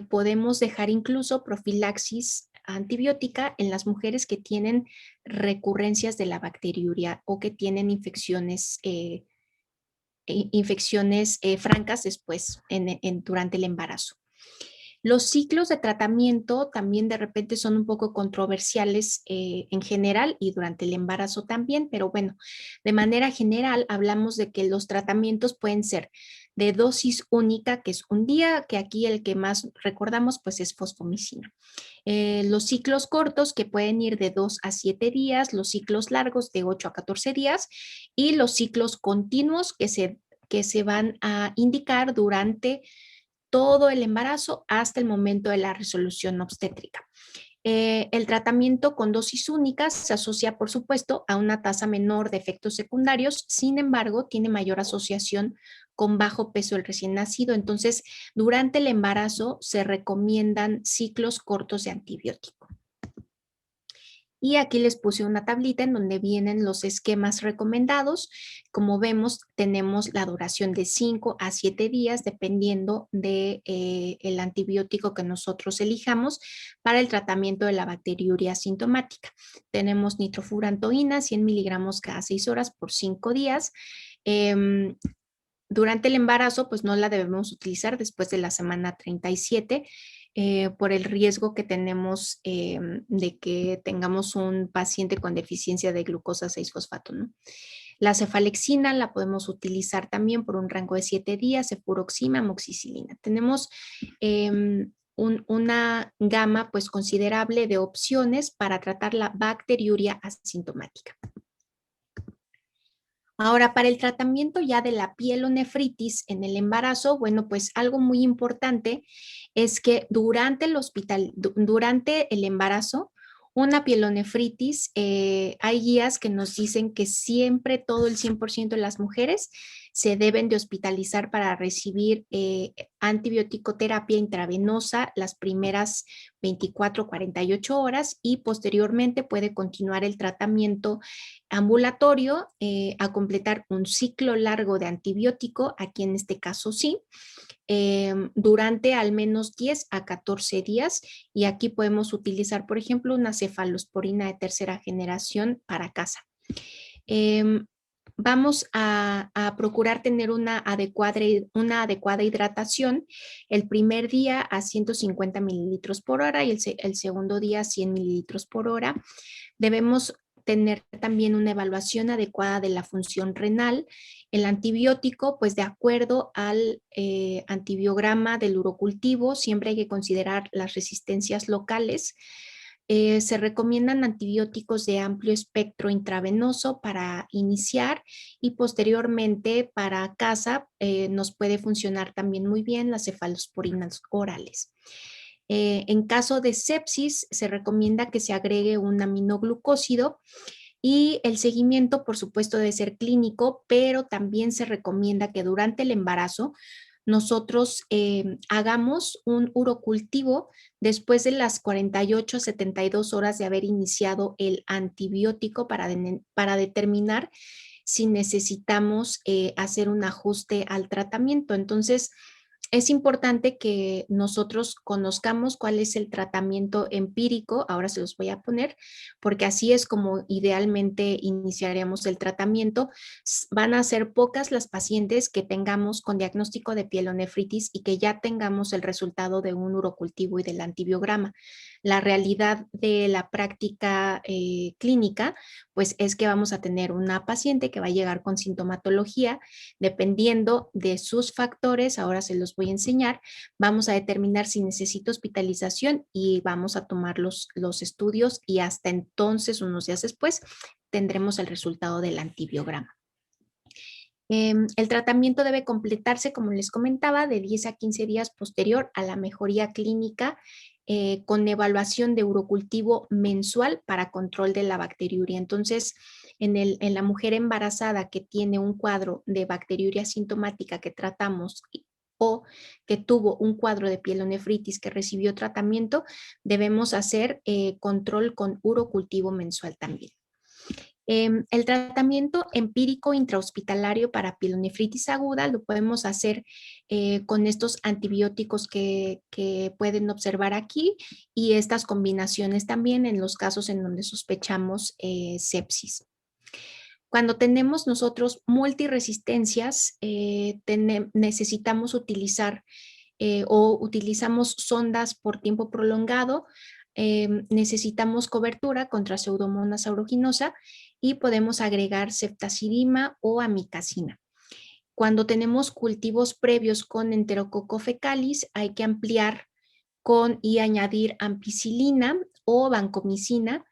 podemos dejar incluso profilaxis antibiótica en las mujeres que tienen recurrencias de la bacteriuria o que tienen infecciones francas después durante el embarazo. Los ciclos de tratamiento también de repente son un poco controversiales en general y durante el embarazo también, pero bueno, de manera general hablamos de que los tratamientos pueden ser de dosis única, que es un día, que aquí el que más recordamos pues es fosfomicina. Los ciclos cortos que pueden ir de 2 a 7 días, los ciclos largos de 8 a 14 días y los ciclos continuos que se van a indicar durante todo el embarazo hasta el momento de la resolución obstétrica. El tratamiento con dosis únicas se asocia, por supuesto, a una tasa menor de efectos secundarios, sin embargo, tiene mayor asociación con bajo peso del recién nacido. Entonces, durante el embarazo se recomiendan ciclos cortos de antibiótico. Y aquí les puse una tablita en donde vienen los esquemas recomendados. Como vemos, tenemos la duración de 5 a 7 días, dependiendo del antibiótico que nosotros elijamos para el tratamiento de la bacteriuria asintomática. Tenemos nitrofurantoína, 100 miligramos cada 6 horas por 5 días. Durante el embarazo, pues no la debemos utilizar después de la semana 37, por el riesgo que tenemos de que tengamos un paciente con deficiencia de glucosa 6-fosfato, ¿no? La cefalexina la podemos utilizar también por un rango de 7 días, cefuroxima, amoxicilina. Tenemos una gama pues considerable de opciones para tratar la bacteriuria asintomática. Ahora, para el tratamiento ya de la pielonefritis en el embarazo, bueno, pues algo muy importante es que durante el embarazo, una pielonefritis, hay guías que nos dicen que siempre todo el 100% de las mujeres se deben de hospitalizar para recibir antibiótico-terapia intravenosa las primeras 24-48 horas y posteriormente puede continuar el tratamiento ambulatorio a completar un ciclo largo de antibiótico, aquí en este caso sí, durante al menos 10 a 14 días y aquí podemos utilizar, por ejemplo, una cefalosporina de tercera generación para casa. Vamos a procurar tener una adecuada hidratación. El primer día a 150 mililitros por hora y el segundo día a 100 mililitros por hora. Debemos tener también una evaluación adecuada de la función renal. El antibiótico, pues de acuerdo al antibiograma del urocultivo, siempre hay que considerar las resistencias locales. Se recomiendan antibióticos de amplio espectro intravenoso para iniciar y posteriormente para casa nos puede funcionar también muy bien las cefalosporinas orales. En caso de sepsis, se recomienda que se agregue un aminoglucósido y el seguimiento, por supuesto, debe ser clínico, pero también se recomienda que durante el embarazo nosotros hagamos un urocultivo después de las 48 a 72 horas de haber iniciado el antibiótico para determinar si necesitamos hacer un ajuste al tratamiento. Entonces, es importante que nosotros conozcamos cuál es el tratamiento empírico, ahora se los voy a poner, porque así es como idealmente iniciaremos el tratamiento. Van a ser pocas las pacientes que tengamos con diagnóstico de pielonefritis y que ya tengamos el resultado de un urocultivo y del antibiograma. La realidad de la práctica clínica, pues es que vamos a tener una paciente que va a llegar con sintomatología, dependiendo de sus factores, ahora se los voy a enseñar, vamos a determinar si necesita hospitalización y vamos a tomar los estudios y hasta entonces, unos días después, tendremos el resultado del antibiograma. El tratamiento debe completarse, como les comentaba, de 10 a 15 días posterior a la mejoría clínica con evaluación de urocultivo mensual para control de la bacteriuria. Entonces, en la mujer embarazada que tiene un cuadro de bacteriuria asintomática que tratamos o que tuvo un cuadro de pielonefritis que recibió tratamiento, debemos hacer control con urocultivo mensual también. El tratamiento empírico intrahospitalario para pielonefritis aguda lo podemos hacer con estos antibióticos que pueden observar aquí y estas combinaciones también en los casos en donde sospechamos sepsis. Cuando tenemos nosotros multiresistencias, necesitamos utilizar o utilizamos sondas por tiempo prolongado, necesitamos cobertura contra Pseudomonas aeruginosa y podemos agregar ceftazidima o amikacina. Cuando tenemos cultivos previos con Enterococo fecalis, hay que ampliar y añadir ampicilina o vancomicina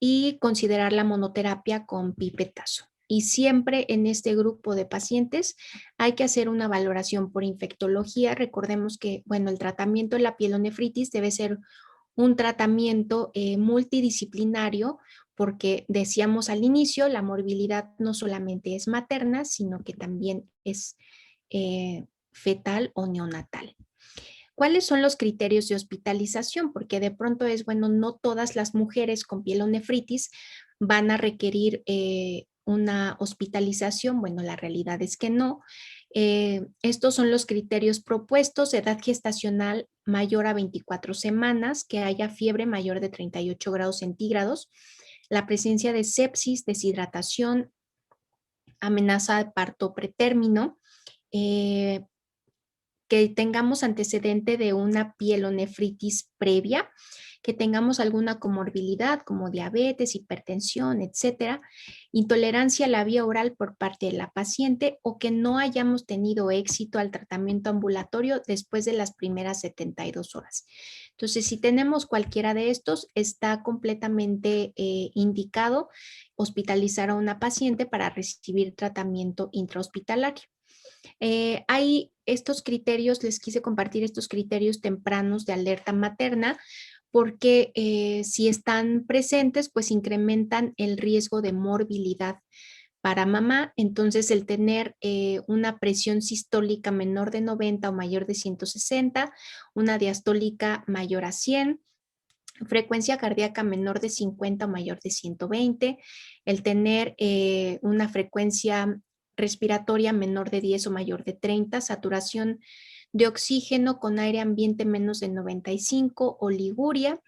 y considerar la monoterapia con pipetazo. Y siempre en este grupo de pacientes hay que hacer una valoración por infectología. Recordemos que, bueno, el tratamiento de la pielonefritis debe ser un tratamiento multidisciplinario porque decíamos al inicio, la morbilidad no solamente es materna, sino que también es fetal o neonatal. ¿Cuáles son los criterios de hospitalización? Porque de pronto es, bueno, no todas las mujeres con pielonefritis van a requerir una hospitalización. Bueno, la realidad es que no. Estos son los criterios propuestos: edad gestacional mayor a 24 semanas, que haya fiebre mayor de 38 grados centígrados, la presencia de sepsis, deshidratación, amenaza de parto pretérmino, que tengamos antecedente de una pielonefritis previa, que tengamos alguna comorbilidad como diabetes, hipertensión, etcétera, intolerancia a la vía oral por parte de la paciente o que no hayamos tenido éxito al tratamiento ambulatorio después de las primeras 72 horas. Entonces, si tenemos cualquiera de estos, está completamente indicado hospitalizar a una paciente para recibir tratamiento intrahospitalario. Hay estos criterios, les quise compartir estos criterios tempranos de alerta materna porque si están presentes, pues incrementan el riesgo de morbilidad para mamá. Entonces, el tener una presión sistólica menor de 90 o mayor de 160, una diastólica mayor a 100, frecuencia cardíaca menor de 50 o mayor de 120, el tener una frecuencia respiratoria menor de 10 o mayor de 30, saturación de oxígeno con aire ambiente menos de 95, oliguria,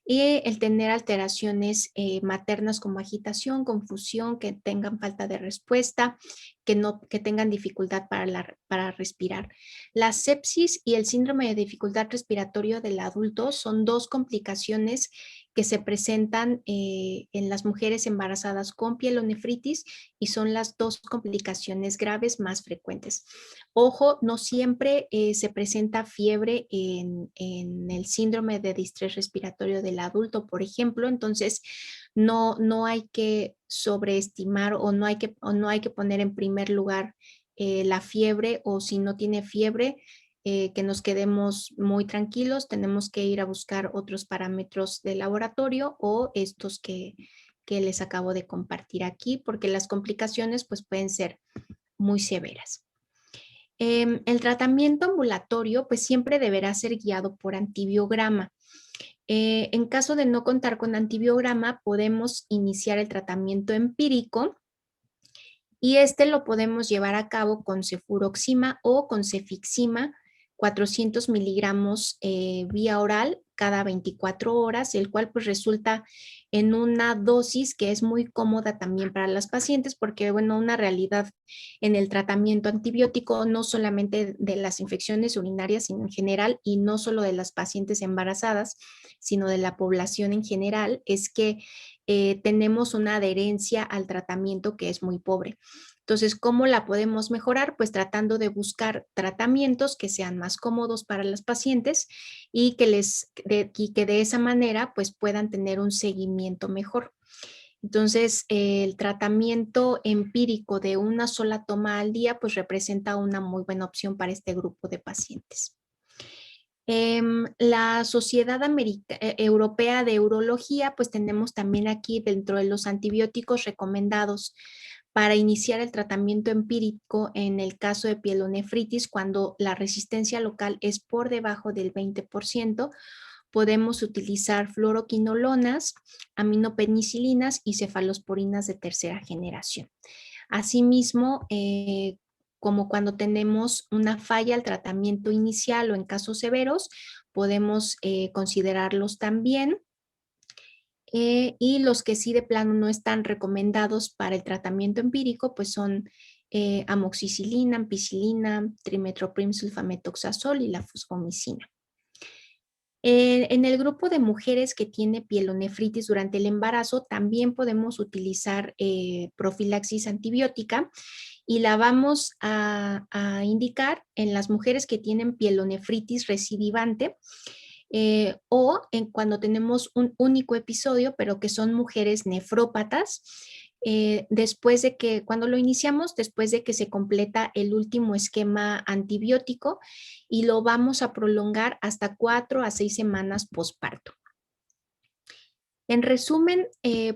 y el tener alteraciones maternas como agitación, confusión, que tengan falta de respuesta, que tengan dificultad para respirar. La sepsis y el síndrome de dificultad respiratoria del adulto son dos complicaciones que se presentan en las mujeres embarazadas con pielonefritis y son las dos complicaciones graves más frecuentes. Ojo, no siempre se presenta fiebre en el síndrome de distrés respiratorio del adulto, por ejemplo. Entonces, no hay que sobreestimar o no hay que poner en primer lugar la fiebre, o si no tiene fiebre, que nos quedemos muy tranquilos. Tenemos que ir a buscar otros parámetros de laboratorio o estos que les acabo de compartir aquí, porque las complicaciones pues pueden ser muy severas. El tratamiento ambulatorio pues siempre deberá ser guiado por antibiograma. En caso de no contar con antibiograma, podemos iniciar el tratamiento empírico y este lo podemos llevar a cabo con cefuroxima o con cefixima, 400 miligramos vía oral cada 24 horas, el cual pues resulta en una dosis que es muy cómoda también para las pacientes, porque bueno, una realidad en el tratamiento antibiótico, no solamente de las infecciones urinarias, sino en general, y no solo de las pacientes embarazadas, sino de la población en general, es que tenemos una adherencia al tratamiento que es muy pobre. Entonces, ¿cómo la podemos mejorar? Pues tratando de buscar tratamientos que sean más cómodos para las pacientes y que de esa manera pues puedan tener un seguimiento mejor. Entonces, el tratamiento empírico de una sola toma al día pues representa una muy buena opción para este grupo de pacientes. La Sociedad Europea de Urología, pues tenemos también aquí dentro de los antibióticos recomendados para iniciar el tratamiento empírico en el caso de pielonefritis cuando la resistencia local es por debajo del 20%, podemos utilizar fluoroquinolonas, aminopenicilinas y cefalosporinas de tercera generación. Asimismo, como cuando tenemos una falla al tratamiento inicial o en casos severos, podemos considerarlos también. Y los que sí de plano no están recomendados para el tratamiento empírico, pues son amoxicilina, ampicilina, trimetoprim sulfametoxazol y la fosfomicina. En el grupo de mujeres que tiene pielonefritis durante el embarazo, también podemos utilizar profilaxis antibiótica y la vamos a indicar en las mujeres que tienen pielonefritis recidivante o cuando tenemos un único episodio, pero que son mujeres nefrópatas, después de que, cuando lo iniciamos, después de que se completa el último esquema antibiótico y lo vamos a prolongar hasta 4 a 6 semanas posparto. En resumen,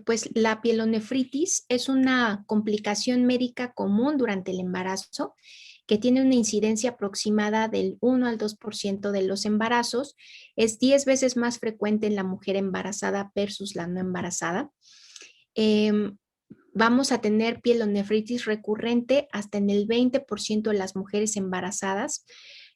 pues la pielonefritis es una complicación médica común durante el embarazo que tiene una incidencia aproximada del 1 al 2% de los embarazos. Es 10 veces más frecuente en la mujer embarazada versus la no embarazada. Vamos a tener pielonefritis recurrente hasta en el 20% de las mujeres embarazadas.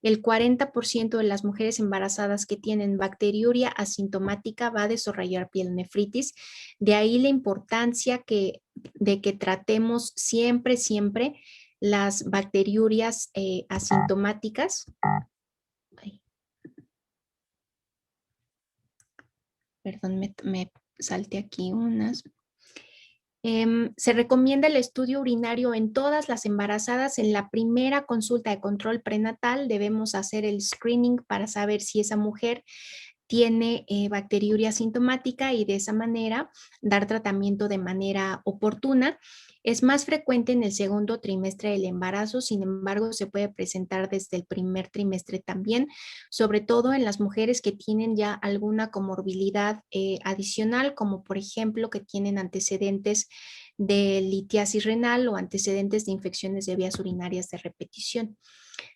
El 40% de las mujeres embarazadas que tienen bacteriuria asintomática va a desarrollar pielonefritis. De ahí la importancia de que tratemos siempre las bacteriurias asintomáticas. Perdón, me salté aquí unas. Se recomienda el estudio urinario en todas las embarazadas. En la primera consulta de control prenatal debemos hacer el screening para saber si esa mujer tiene bacteriuria asintomática y de esa manera dar tratamiento de manera oportuna. Es más frecuente en el segundo trimestre del embarazo, sin embargo, se puede presentar desde el primer trimestre también, sobre todo en las mujeres que tienen ya alguna comorbilidad adicional, como por ejemplo que tienen antecedentes de litiasis renal o antecedentes de infecciones de vías urinarias de repetición.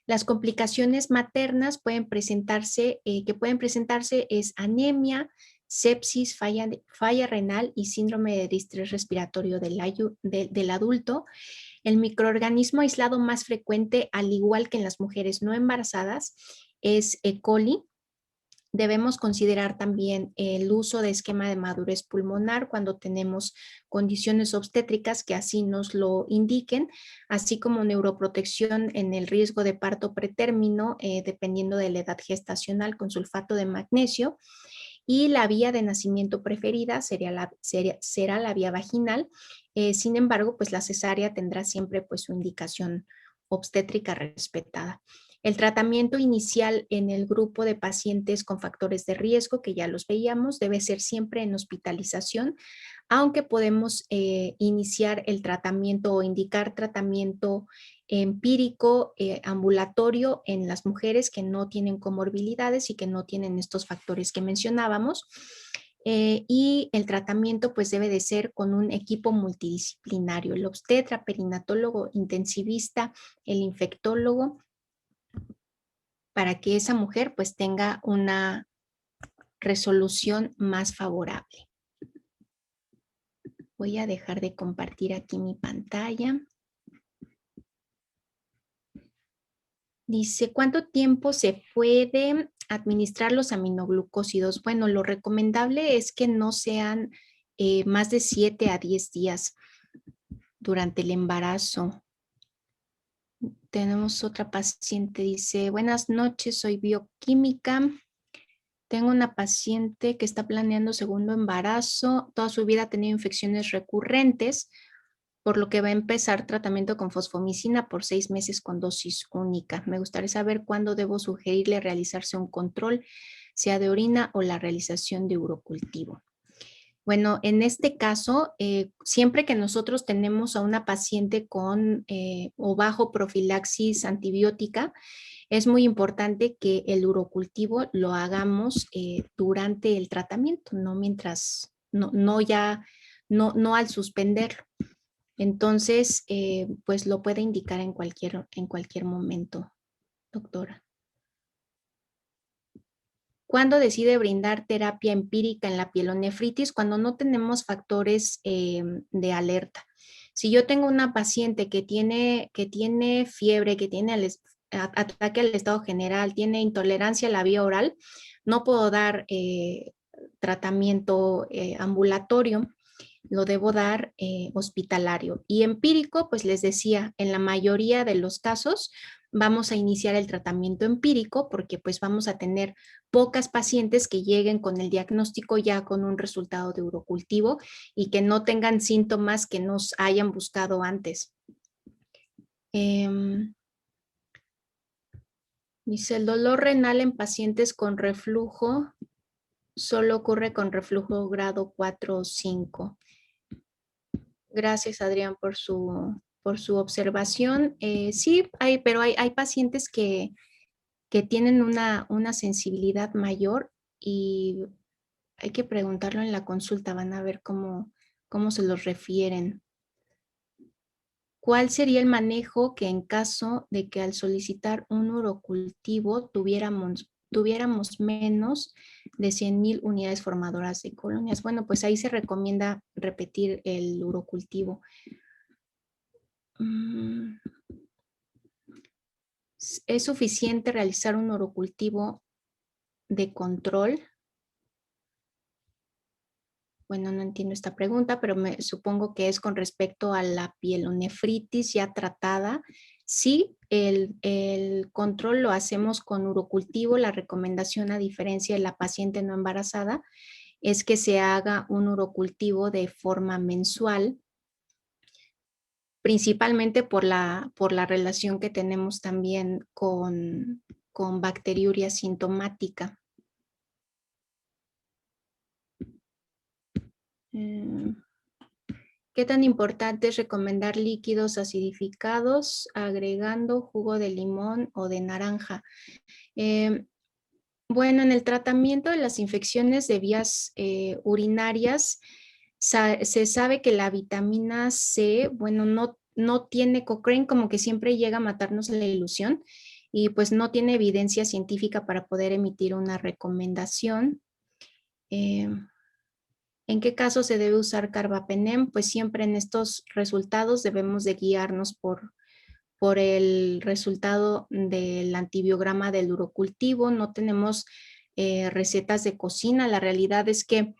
Las complicaciones maternas pueden presentarse, es anemia, sepsis, falla renal y síndrome de distrés respiratorio del adulto. El microorganismo aislado más frecuente, al igual que en las mujeres no embarazadas, es E. coli. Debemos considerar también el uso de esquema de madurez pulmonar cuando tenemos condiciones obstétricas que así nos lo indiquen, así como neuroprotección en el riesgo de parto pretérmino, dependiendo de la edad gestacional, con sulfato de magnesio. Y la vía de nacimiento preferida será la vía vaginal. Sin embargo, pues la cesárea tendrá siempre pues su indicación obstétrica respetada. El tratamiento inicial en el grupo de pacientes con factores de riesgo, que ya los veíamos, debe ser siempre en hospitalización, aunque podemos iniciar el tratamiento o indicar tratamiento empírico ambulatorio en las mujeres que no tienen comorbilidades y que no tienen estos factores que mencionábamos. Y el tratamiento pues debe de ser con un equipo multidisciplinario, el obstetra, perinatólogo, intensivista, el infectólogo, para que esa mujer pues tenga una resolución más favorable. Voy a dejar de compartir aquí mi pantalla. Dice, ¿cuánto tiempo se puede administrar los aminoglucósidos? Bueno, lo recomendable es que no sean más de 7 a 10 días durante el embarazo. Tenemos otra paciente, dice, buenas noches, soy bioquímica. Tengo una paciente que está planeando segundo embarazo. Toda su vida ha tenido infecciones recurrentes, por lo que va a empezar tratamiento con fosfomicina por 6 meses con dosis única. Me gustaría saber cuándo debo sugerirle realizarse un control, sea de orina o la realización de urocultivo. Bueno, en este caso, siempre que nosotros tenemos a una paciente con o bajo profilaxis antibiótica, es muy importante que el urocultivo lo hagamos durante el tratamiento, no mientras, no al suspenderlo. Entonces, pues lo puede indicar en cualquier momento, doctora. ¿Cuándo decide brindar terapia empírica en la pielonefritis? Cuando no tenemos factores de alerta. Si yo tengo una paciente que tiene fiebre, que tiene ataque al estado general, tiene intolerancia a la vía oral, no puedo dar tratamiento ambulatorio, lo debo dar hospitalario. Y empírico, pues les decía, en la mayoría de los casos vamos a iniciar el tratamiento empírico porque pues vamos a tener pocas pacientes que lleguen con el diagnóstico ya con un resultado de urocultivo y que no tengan síntomas que nos hayan buscado antes. Dice, el dolor renal en pacientes con reflujo solo ocurre con reflujo grado 4 o 5. Gracias, Adrián, por su observación. Sí, pero hay pacientes que tienen una sensibilidad mayor y hay que preguntarlo en la consulta, van a ver cómo se los refieren. ¿Cuál sería el manejo que en caso de que al solicitar un urocultivo tuviéramos menos de 100,000 unidades formadoras de colonias? Bueno, pues ahí se recomienda repetir el urocultivo. ¿Es suficiente realizar un urocultivo de control? Bueno, no entiendo esta pregunta, pero supongo que es con respecto a la pielonefritis ya tratada. Sí, el control lo hacemos con urocultivo. La recomendación, a diferencia de la paciente no embarazada, es que se haga un urocultivo de forma mensual, principalmente por la relación que tenemos también con bacteriuria sintomática. ¿Qué tan importante es recomendar líquidos acidificados agregando jugo de limón o de naranja? Bueno, en el tratamiento de las infecciones de vías urinarias, se sabe que la vitamina C, bueno, no tiene, Cochrane como que siempre llega a matarnos la ilusión y pues no tiene evidencia científica para poder emitir una recomendación. ¿En qué caso se debe usar carbapenem? Pues siempre en estos resultados debemos de guiarnos por el resultado del antibiograma del urocultivo. No tenemos recetas de cocina. La realidad es que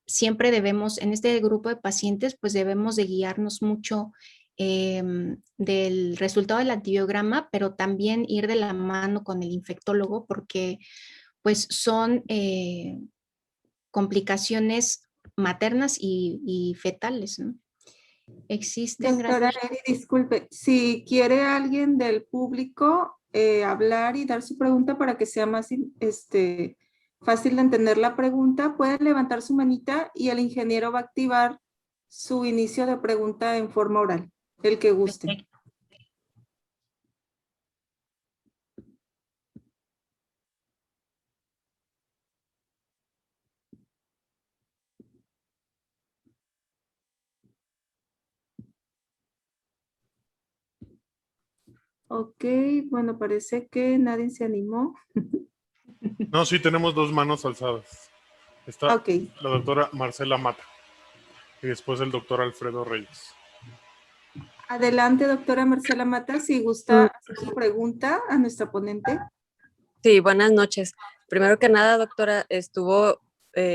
siempre debemos, en este grupo de pacientes, pues debemos de guiarnos mucho del resultado del antibiograma, pero también ir de la mano con el infectólogo porque pues son complicaciones maternas y fetales, ¿no? Existen
Doctora Eri, disculpe, si quiere alguien del público hablar y dar su pregunta para que sea más fácil de entender la pregunta, puede levantar su manita y el ingeniero va a activar su inicio de pregunta en forma oral, el que guste.
Perfecto.
Ok, bueno, parece que nadie se animó.
No, sí, tenemos dos manos alzadas. Está
Ok.
la doctora Marcela Mata y después el doctor Alfredo Reyes.
Adelante, doctora Marcela Mata, si gusta hacer su pregunta a nuestra ponente.
Sí, buenas noches. Primero que nada, doctora, estuvo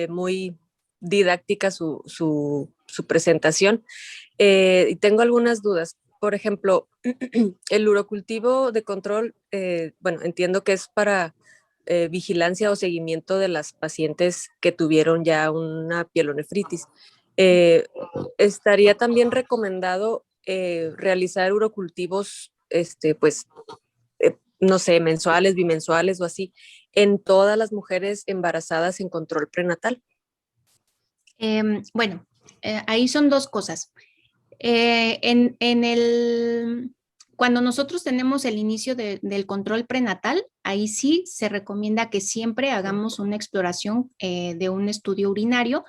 muy didáctica su presentación y tengo algunas dudas. Por ejemplo, el urocultivo de control, bueno, entiendo que es para vigilancia o seguimiento de las pacientes que tuvieron ya una pielonefritis. ¿Estaría también recomendado realizar urocultivos, pues, no sé, mensuales, bimensuales o así, en todas las mujeres embarazadas en control prenatal?
Bueno, ahí son dos cosas. En el Cuando nosotros tenemos el inicio del control prenatal, ahí sí se recomienda que siempre hagamos una exploración de un estudio urinario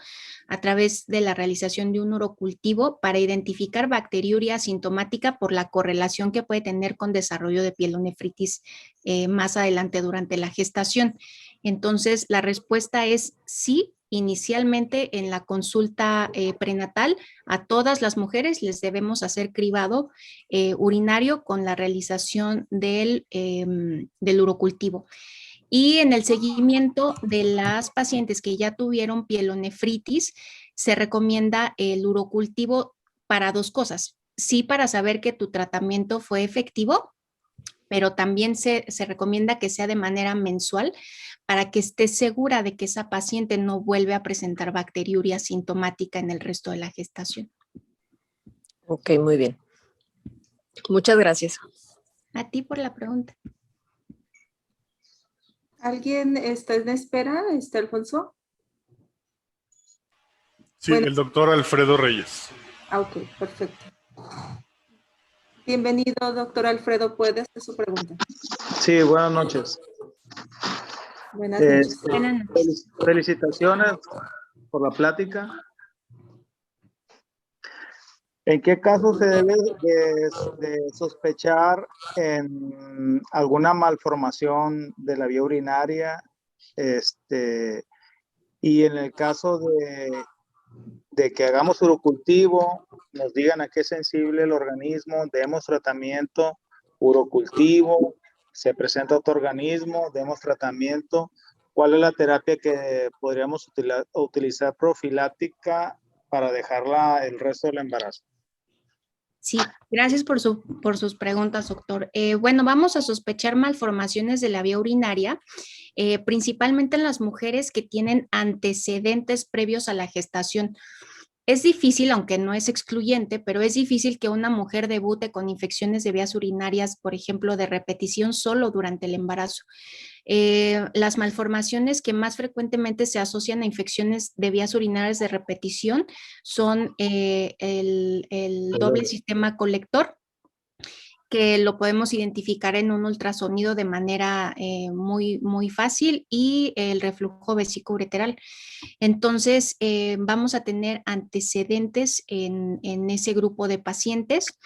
a través de la realización de un urocultivo para identificar bacteriuria asintomática por la correlación que puede tener con desarrollo de pielonefritis más adelante durante la gestación. Entonces, la respuesta es sí. Inicialmente en la consulta prenatal, a todas las mujeres les debemos hacer cribado urinario con la realización del urocultivo. Y en el seguimiento de las pacientes que ya tuvieron pielonefritis, se recomienda el urocultivo para dos cosas. Sí, para saber que tu tratamiento fue efectivo, pero también se recomienda que sea de manera mensual para que estés segura de que esa paciente no vuelve a presentar bacteriuria sintomática en el resto de la gestación.
Ok, muy bien. Muchas gracias.
A ti por la pregunta.
¿Alguien está en espera? ¿Está Alfonso?
Sí, bueno. El doctor Alfredo Reyes.
Ok, perfecto. Bienvenido, doctor Alfredo. ¿Puede hacer su pregunta?
Sí, buenas noches.
Buenas noches.
Buenas noches.
Felicitaciones por la plática. ¿En qué caso se debe de sospechar en alguna malformación de la vía urinaria? Y en el caso de que hagamos urocultivo, nos digan a qué es sensible el organismo, demos tratamiento, urocultivo, se presenta otro organismo, demos tratamiento. ¿Cuál es la terapia que podríamos utilizar profiláctica para dejarla el resto del embarazo?
Sí, gracias por sus preguntas, doctor. Bueno, vamos a sospechar malformaciones de la vía urinaria, principalmente en las mujeres que tienen antecedentes previos a la gestación. Es difícil, aunque no es excluyente, pero es difícil que una mujer debute con infecciones de vías urinarias, por ejemplo, de repetición solo durante el embarazo. Las malformaciones que más frecuentemente se asocian a infecciones de vías urinarias de repetición son el doble sistema colector, que lo podemos identificar en un ultrasonido de manera muy fácil, y el reflujo vesículo-ureteral. Entonces, vamos a tener antecedentes en ese grupo de pacientes.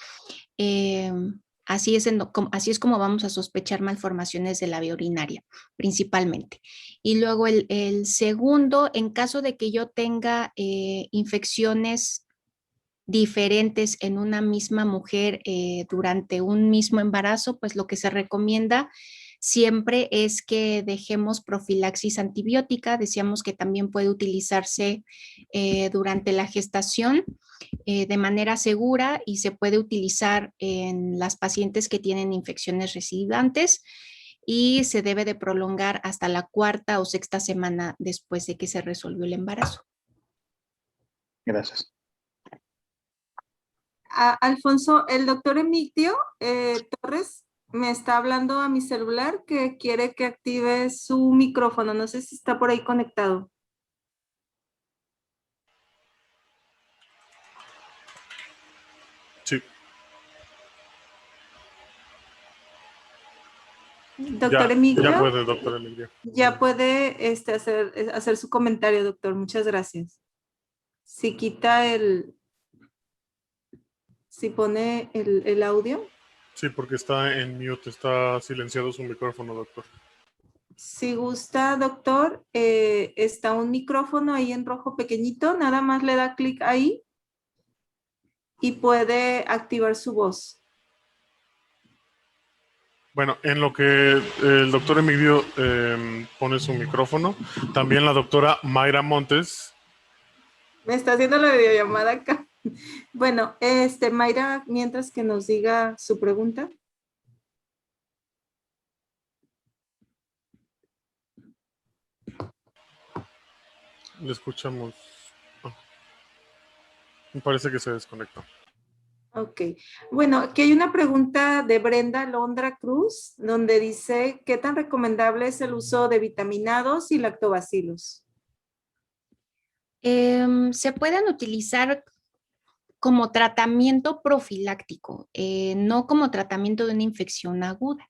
Así es como vamos a sospechar malformaciones de la vía urinaria, principalmente. Y luego el segundo, en caso de que yo tenga infecciones diferentes en una misma mujer durante un mismo embarazo, pues lo que se recomienda siempre es que dejemos profilaxis antibiótica. Decíamos que también puede utilizarse durante la gestación de manera segura, y se puede utilizar en las pacientes que tienen infecciones recidivantes, y se debe de prolongar hasta la 4ª o 6ª semana después de que se resolvió el embarazo.
Gracias.
Alfonso, el doctor Emilio Torres me está hablando a mi celular que quiere que active su micrófono. No sé si está por ahí conectado.
Sí.
Doctor Emilio.
Ya puede, doctor Emilio.
Ya puede hacer su comentario, doctor. Muchas gracias. Si quita si pone el audio.
Sí, porque está en mute, está silenciado su micrófono, doctor.
Si gusta, doctor, está un micrófono ahí en rojo pequeñito, nada más le da clic ahí y puede activar su voz.
Bueno, en lo que el doctor Emilio pone su micrófono, también la doctora Mayra Montes.
Me está haciendo la videollamada acá. Bueno, Mayra, mientras que nos diga su pregunta.
Le escuchamos. Oh. Me parece que se desconectó.
Ok. Bueno, aquí hay una pregunta de Brenda Londra Cruz, donde dice, ¿qué tan recomendable es el uso de vitaminados y lactobacilos?
Se pueden utilizar como tratamiento profiláctico, no como tratamiento de una infección aguda.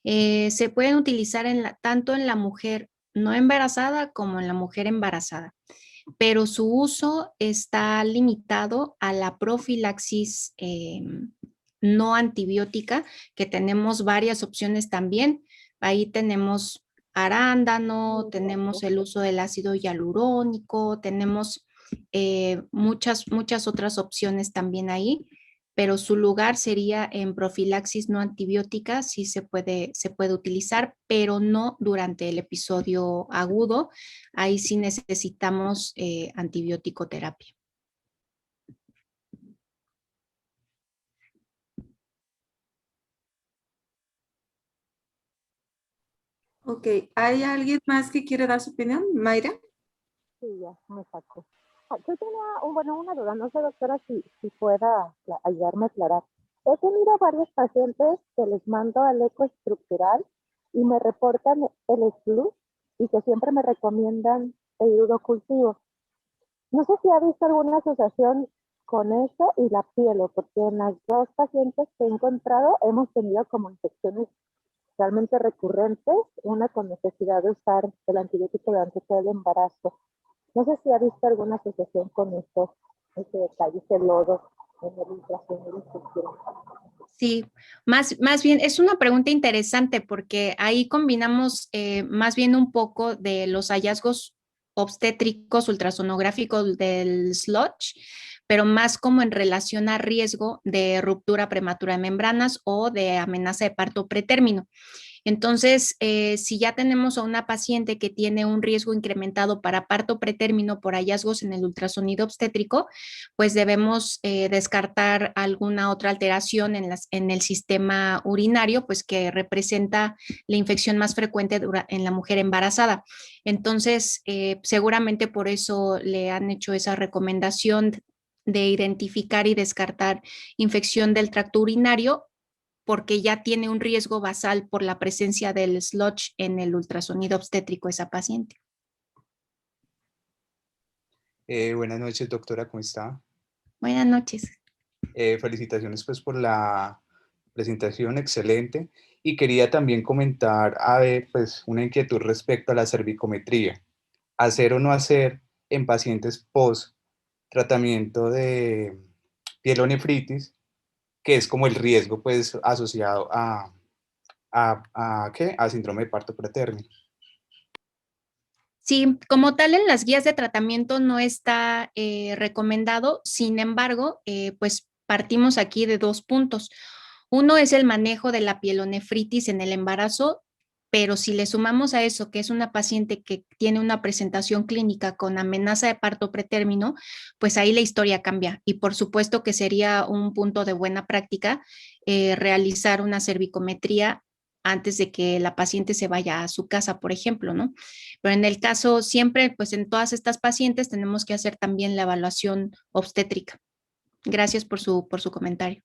Se pueden utilizar tanto en la mujer no embarazada como en la mujer embarazada, pero su uso está limitado a la profilaxis no antibiótica, que tenemos varias opciones también. Ahí tenemos arándano, tenemos el uso del ácido hialurónico, tenemos muchas otras opciones también ahí, pero su lugar sería en profilaxis no antibiótica, sí se puede utilizar, pero no durante el episodio agudo. Ahí sí necesitamos antibiótico terapia.
Ok, ¿hay alguien más que quiere dar su opinión? Mayra.
Sí, ya me sacó. Yo tenía una duda, no sé, doctora, si pueda ayudarme a aclarar. He tenido varios pacientes que les mando al eco estructural y me reportan el SLU y que siempre me recomiendan el urocultivo. No sé si ha visto alguna asociación con eso y la piel, porque en las dos pacientes que he encontrado hemos tenido como infecciones realmente recurrentes, una con necesidad de usar el antibiótico durante todo el embarazo. No sé si ha visto alguna asociación con ese detalle, ese lodo en el ultrasonido estructural.
Sí, más bien es una pregunta interesante porque ahí combinamos más bien un poco de los hallazgos obstétricos ultrasonográficos del sludge, pero más como en relación a riesgo de ruptura prematura de membranas o de amenaza de parto pretérmino. Entonces, si ya tenemos a una paciente que tiene un riesgo incrementado para parto pretérmino por hallazgos en el ultrasonido obstétrico, pues debemos descartar alguna otra alteración en el sistema urinario, pues que representa la infección más frecuente en la mujer embarazada. Entonces, seguramente por eso le han hecho esa recomendación de identificar y descartar infección del tracto urinario, porque ya tiene un riesgo basal por la presencia del sludge en el ultrasonido obstétrico esa paciente.
Buenas noches, doctora, ¿cómo está?
Buenas noches.
Felicitaciones pues por la presentación, excelente. Y quería también comentar, a ver, pues una inquietud respecto a la cervicometría. ¿Hacer o no hacer en pacientes post tratamiento de pielonefritis, que es como el riesgo pues asociado ¿qué? A síndrome de parto pretérmino?
Sí, como tal en las guías de tratamiento no está recomendado, sin embargo, pues partimos aquí de dos puntos. Uno es el manejo de la pielonefritis en el embarazo, pero si le sumamos a eso que es una paciente que tiene una presentación clínica con amenaza de parto pretérmino, pues ahí la historia cambia y por supuesto que sería un punto de buena práctica realizar una cervicometría antes de que la paciente se vaya a su casa, por ejemplo, ¿no? Pero en el caso siempre, pues en todas estas pacientes tenemos que hacer también la evaluación obstétrica. Gracias por su comentario.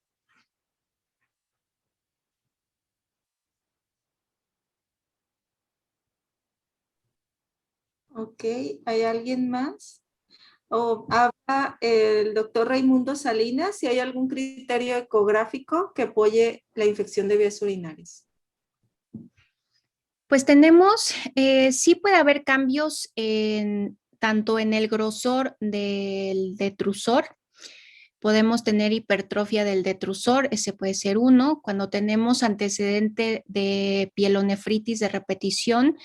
Ok, ¿hay alguien más? O habla el doctor Raimundo Salinas, si hay algún criterio ecográfico que apoye la infección de vías urinarias.
Pues tenemos, sí puede haber cambios tanto en el grosor del detrusor. Podemos tener hipertrofia del detrusor, ese puede ser uno. Cuando tenemos antecedente de pielonefritis de repetición,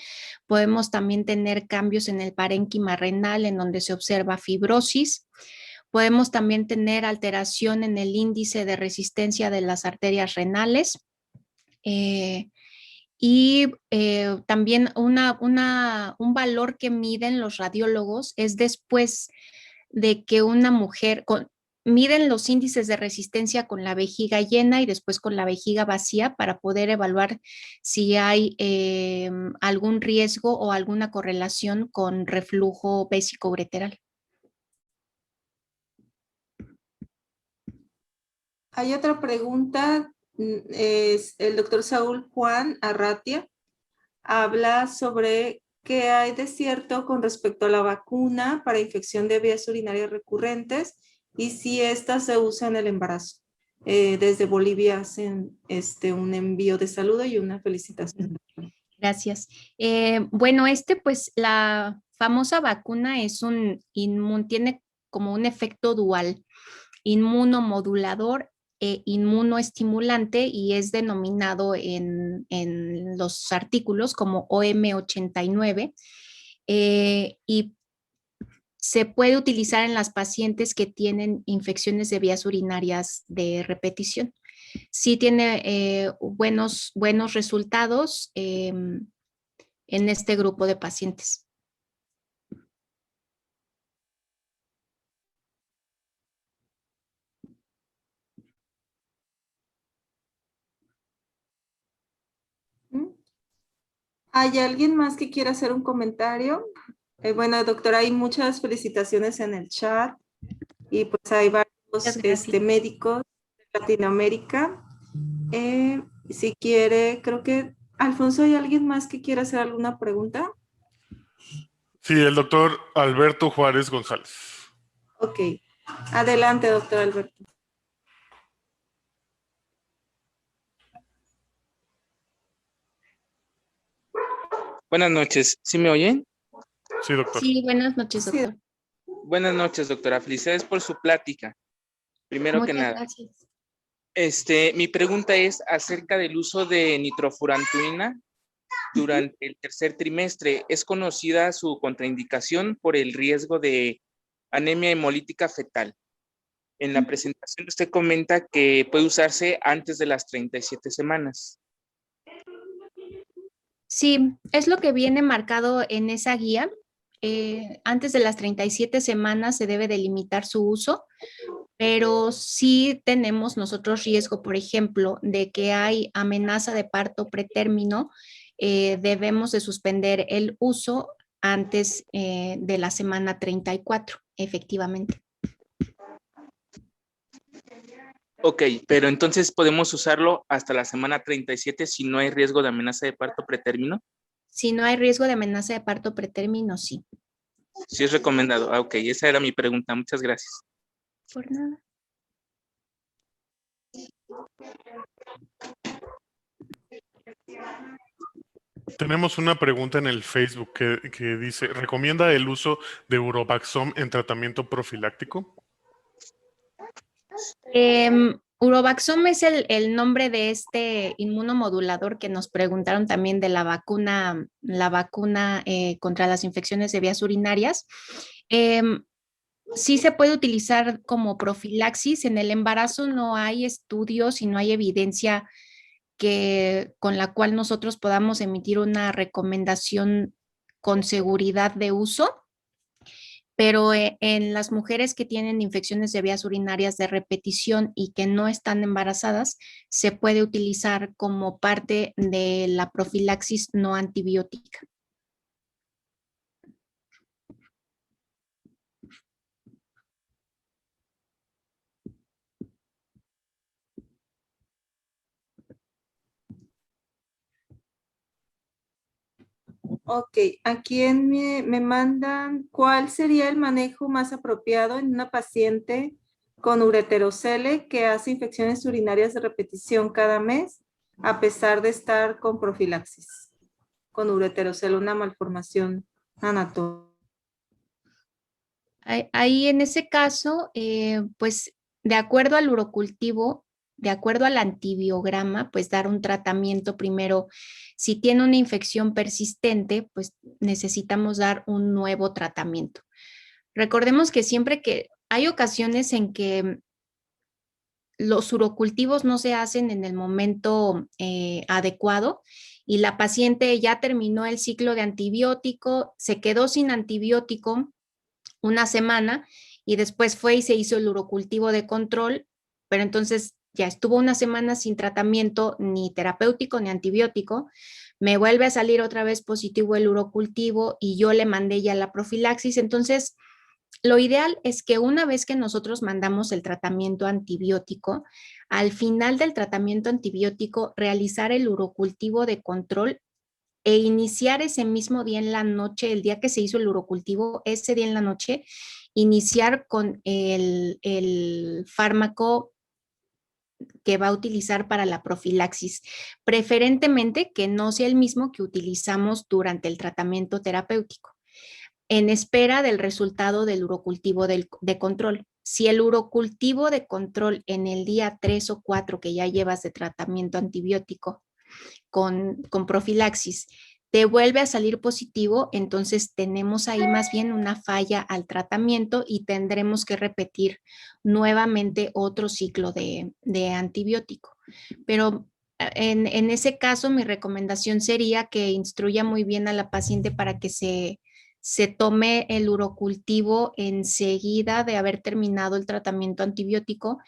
podemos también tener cambios en el parénquima renal en donde se observa fibrosis. Podemos también tener alteración en el índice de resistencia de las arterias renales. También un valor que miden los radiólogos es después de que una mujer, miden los índices de resistencia con la vejiga llena y después con la vejiga vacía para poder evaluar si hay algún riesgo o alguna correlación con reflujo vésico-ureteral.
Hay otra pregunta, es el doctor Saúl Juan Arratia, habla sobre qué hay de cierto con respecto a la vacuna para infección de vías urinarias recurrentes y si esta se usa en el embarazo. Desde Bolivia hacen un envío de saludo y una felicitación.
Gracias. Bueno, pues la famosa vacuna es tiene como un efecto dual, inmunomodulador e inmunoestimulante, y es denominado en los artículos como OM89, y se puede utilizar en las pacientes que tienen infecciones de vías urinarias de repetición. Sí tiene buenos resultados en este grupo de pacientes.
¿Hay alguien más que quiera hacer un comentario? Bueno, doctora, hay muchas felicitaciones en el chat y pues hay varios médicos de Latinoamérica. Si quiere, creo que, Alfonso, ¿hay alguien más que quiera hacer alguna pregunta?
Sí, el doctor Alberto Juárez González.
Ok. Adelante, doctor Alberto.
Buenas noches, ¿sí me oyen?
Sí, doctor.
Sí, buenas noches, doctor.
Sí.
Buenas noches, doctora. Felicidades por su plática. Primero que nada.
Gracias.
Mi pregunta es acerca del uso de nitrofurantoína durante el tercer trimestre. ¿Es conocida su contraindicación por el riesgo de anemia hemolítica fetal? En la presentación usted comenta que puede usarse antes de las 37 semanas.
Sí, es lo que viene marcado en esa guía. Antes de las 37 semanas se debe delimitar su uso, pero sí tenemos nosotros riesgo, por ejemplo, de que hay amenaza de parto pretérmino. Debemos de suspender el uso antes de la semana 34, efectivamente.
Ok, pero entonces podemos usarlo hasta la semana 37 si no hay riesgo de amenaza de parto pretérmino.
Si no hay riesgo de amenaza de parto pretérmino, sí.
Sí es recomendado. Ok, esa era mi pregunta. Muchas gracias.
Por nada.
Tenemos una pregunta en el Facebook que dice, ¿recomienda el uso de Urovaxom en tratamiento profiláctico?
Urovaxom es el nombre de este inmunomodulador que nos preguntaron también de la vacuna contra las infecciones de vías urinarias. Sí se puede utilizar como profilaxis. En el embarazo no hay estudios y no hay evidencia con la cual nosotros podamos emitir una recomendación con seguridad de uso, pero en las mujeres que tienen infecciones de vías urinarias de repetición y que no están embarazadas, se puede utilizar como parte de la profilaxis no antibiótica.
Ok, aquí me mandan cuál sería el manejo más apropiado en una paciente con ureterocele que hace infecciones urinarias de repetición cada mes, a pesar de estar con profilaxis, con ureterocele, una malformación anatómica.
Ahí en ese caso, pues de acuerdo al urocultivo, de acuerdo al antibiograma, pues dar un tratamiento primero. Si tiene una infección persistente, pues necesitamos dar un nuevo tratamiento. Recordemos que siempre que hay ocasiones en que los urocultivos no se hacen en el momento adecuado y la paciente ya terminó el ciclo de antibiótico, se quedó sin antibiótico una semana y después fue y se hizo el urocultivo de control, pero entonces ya estuvo una semana sin tratamiento ni terapéutico ni antibiótico, me vuelve a salir otra vez positivo el urocultivo y yo le mandé ya la profilaxis. Entonces, lo ideal es que una vez que nosotros mandamos el tratamiento antibiótico, al final del tratamiento antibiótico, realizar el urocultivo de control e iniciar ese mismo día en la noche, el día que se hizo el urocultivo, ese día en la noche, iniciar con el fármaco que va a utilizar para la profilaxis, preferentemente que no sea el mismo que utilizamos durante el tratamiento terapéutico, en espera del resultado del urocultivo de control. Si el urocultivo de control en el día 3 o 4 que ya llevas de tratamiento antibiótico con profilaxis te vuelve a salir positivo, entonces tenemos ahí más bien una falla al tratamiento y tendremos que repetir nuevamente otro ciclo de antibiótico. Pero en ese caso, mi recomendación sería que instruya muy bien a la paciente para que se tome el urocultivo enseguida de haber terminado el tratamiento antibiótico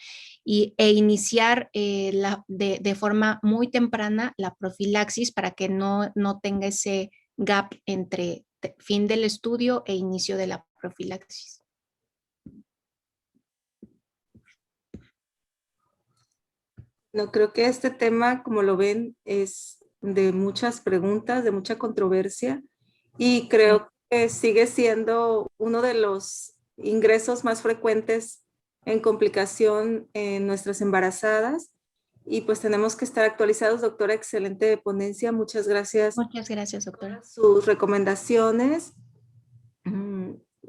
e iniciar de forma muy temprana la profilaxis para que no tenga ese gap entre fin del estudio e inicio de la profilaxis.
No, creo que este tema, como lo ven, es de muchas preguntas, de mucha controversia, y creo que sigue siendo uno de los ingresos más frecuentes en complicación en nuestras embarazadas, y pues tenemos que estar actualizados. Doctora, excelente ponencia, muchas gracias.
Muchas gracias, doctora.
Sus recomendaciones.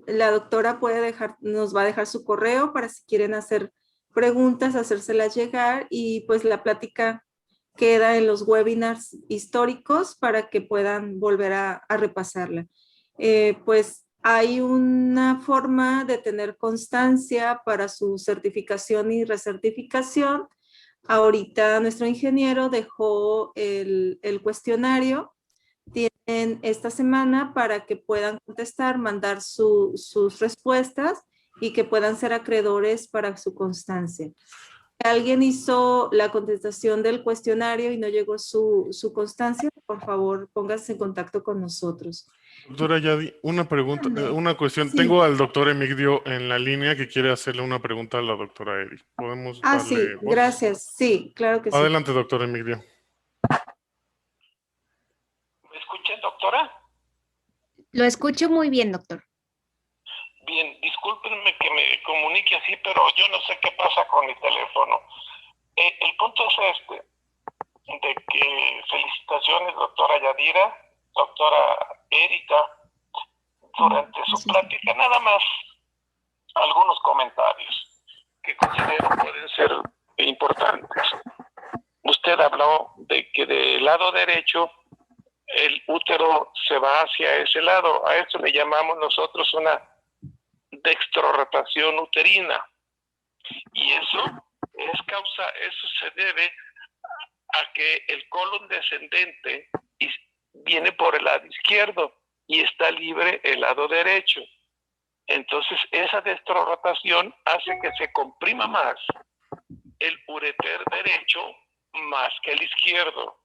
La doctora nos va a dejar su correo para si quieren hacer preguntas, hacérselas llegar, y pues la plática queda en los webinars históricos para que puedan volver a repasarla. Pues hay una forma de tener constancia para su certificación y recertificación. Ahorita nuestro ingeniero dejó el cuestionario. Tienen esta semana para que puedan contestar, mandar sus respuestas y que puedan ser acreedores para su constancia. Si alguien hizo la contestación del cuestionario y no llegó su constancia, por favor, pónganse en contacto con nosotros.
Doctora Yadi, una pregunta, una cuestión.
Sí.
Tengo al doctor Emigdio en la línea que quiere hacerle una pregunta a la doctora Eri. ¿Podemos darle
Sí,
voz?
gracias. Sí, claro que sí.
Adelante, doctor Emigdio.
¿Me escuchan, doctora?
Lo escucho muy bien, doctor.
Bien, discúlpenme que me comunique así, pero yo no sé qué pasa con mi teléfono. El punto es de que felicitaciones, doctora Yadira, doctora Erika, durante su plática, nada más algunos comentarios que considero pueden ser importantes. Usted habló de que del lado derecho el útero se va hacia ese lado. A esto le llamamos nosotros una dextrorotación uterina. Y eso se debe a que el colon descendente viene por el lado izquierdo y está libre el lado derecho. Entonces esa dextrorotación hace que se comprima más el ureter derecho más que el izquierdo.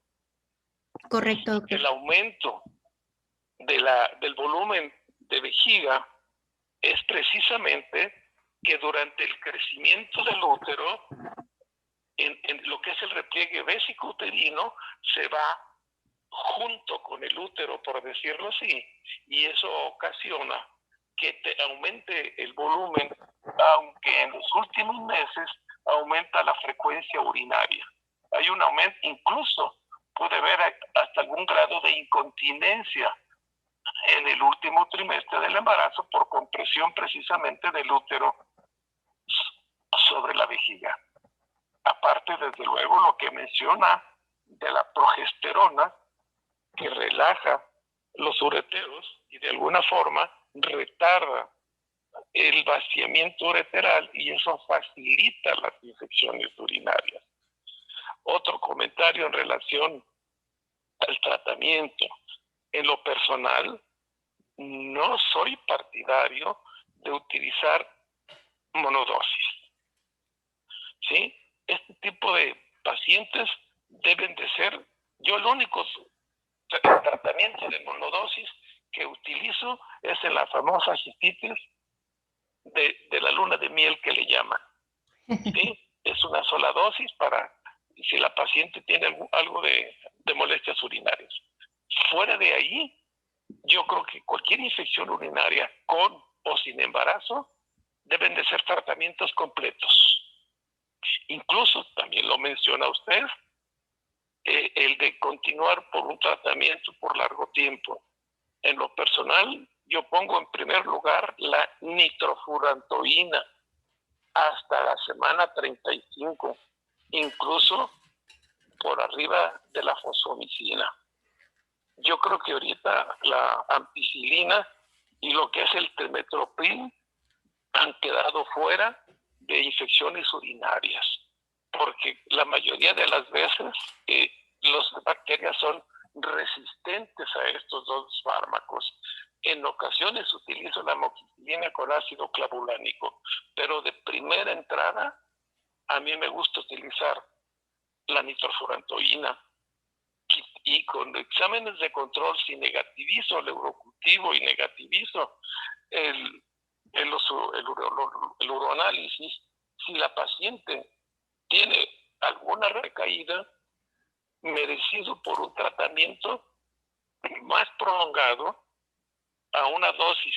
Correcto, doctor.
El aumento del volumen de vejiga es precisamente que durante el crecimiento del útero, en lo que es el repliegue vesicouterino, se va junto con el útero, por decirlo así, y eso ocasiona que te aumente el volumen, aunque en los últimos meses aumenta la frecuencia urinaria. Hay un aumento, incluso puede haber hasta algún grado de incontinencia en el último trimestre del embarazo por compresión precisamente del útero sobre la vejiga. Aparte, desde luego, lo que menciona de la progesterona, que relaja los ureteros y de alguna forma retarda el vaciamiento ureteral, y eso facilita las infecciones urinarias. Otro comentario en relación al tratamiento. En lo personal, no soy partidario de utilizar monodosis. ¿Sí? Este tipo de pacientes deben de ser, yo el único tratamiento de monodosis que utilizo es en la famosa cistitis de la luna de miel que le llaman. ¿Sí? Es una sola dosis para si la paciente tiene algo de molestias urinarias. Fuera de ahí, yo creo que cualquier infección urinaria con o sin embarazo deben de ser tratamientos completos. Incluso, también lo menciona usted, el de continuar por un tratamiento por largo tiempo. En lo personal, yo pongo en primer lugar la nitrofurantoína hasta la semana 35, incluso por arriba de la fosfomicina. Yo creo que ahorita la ampicilina y lo que es el trimetoprim han quedado fuera de infecciones urinarias, porque la mayoría de las veces las bacterias son resistentes a estos dos fármacos. En ocasiones utilizo la amoxicilina con ácido clavulánico, pero de primera entrada a mí me gusta utilizar la nitrofurantoína, y con exámenes de control, si negativizo el urocultivo y negativizo el uroanálisis, si la paciente tiene alguna recaída, merecido por un tratamiento más prolongado a una dosis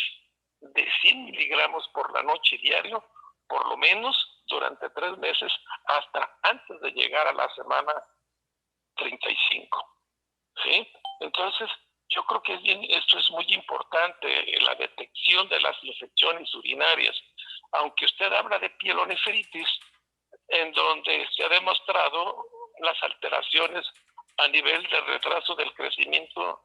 de 100 miligramos por la noche diario, por lo menos durante 3 meses, hasta antes de llegar a la semana 35. ¿Sí? Entonces, yo creo que esto es muy importante, la detección de las infecciones urinarias. Aunque usted habla de pielonefritis, en donde se ha demostrado las alteraciones a nivel de retraso del crecimiento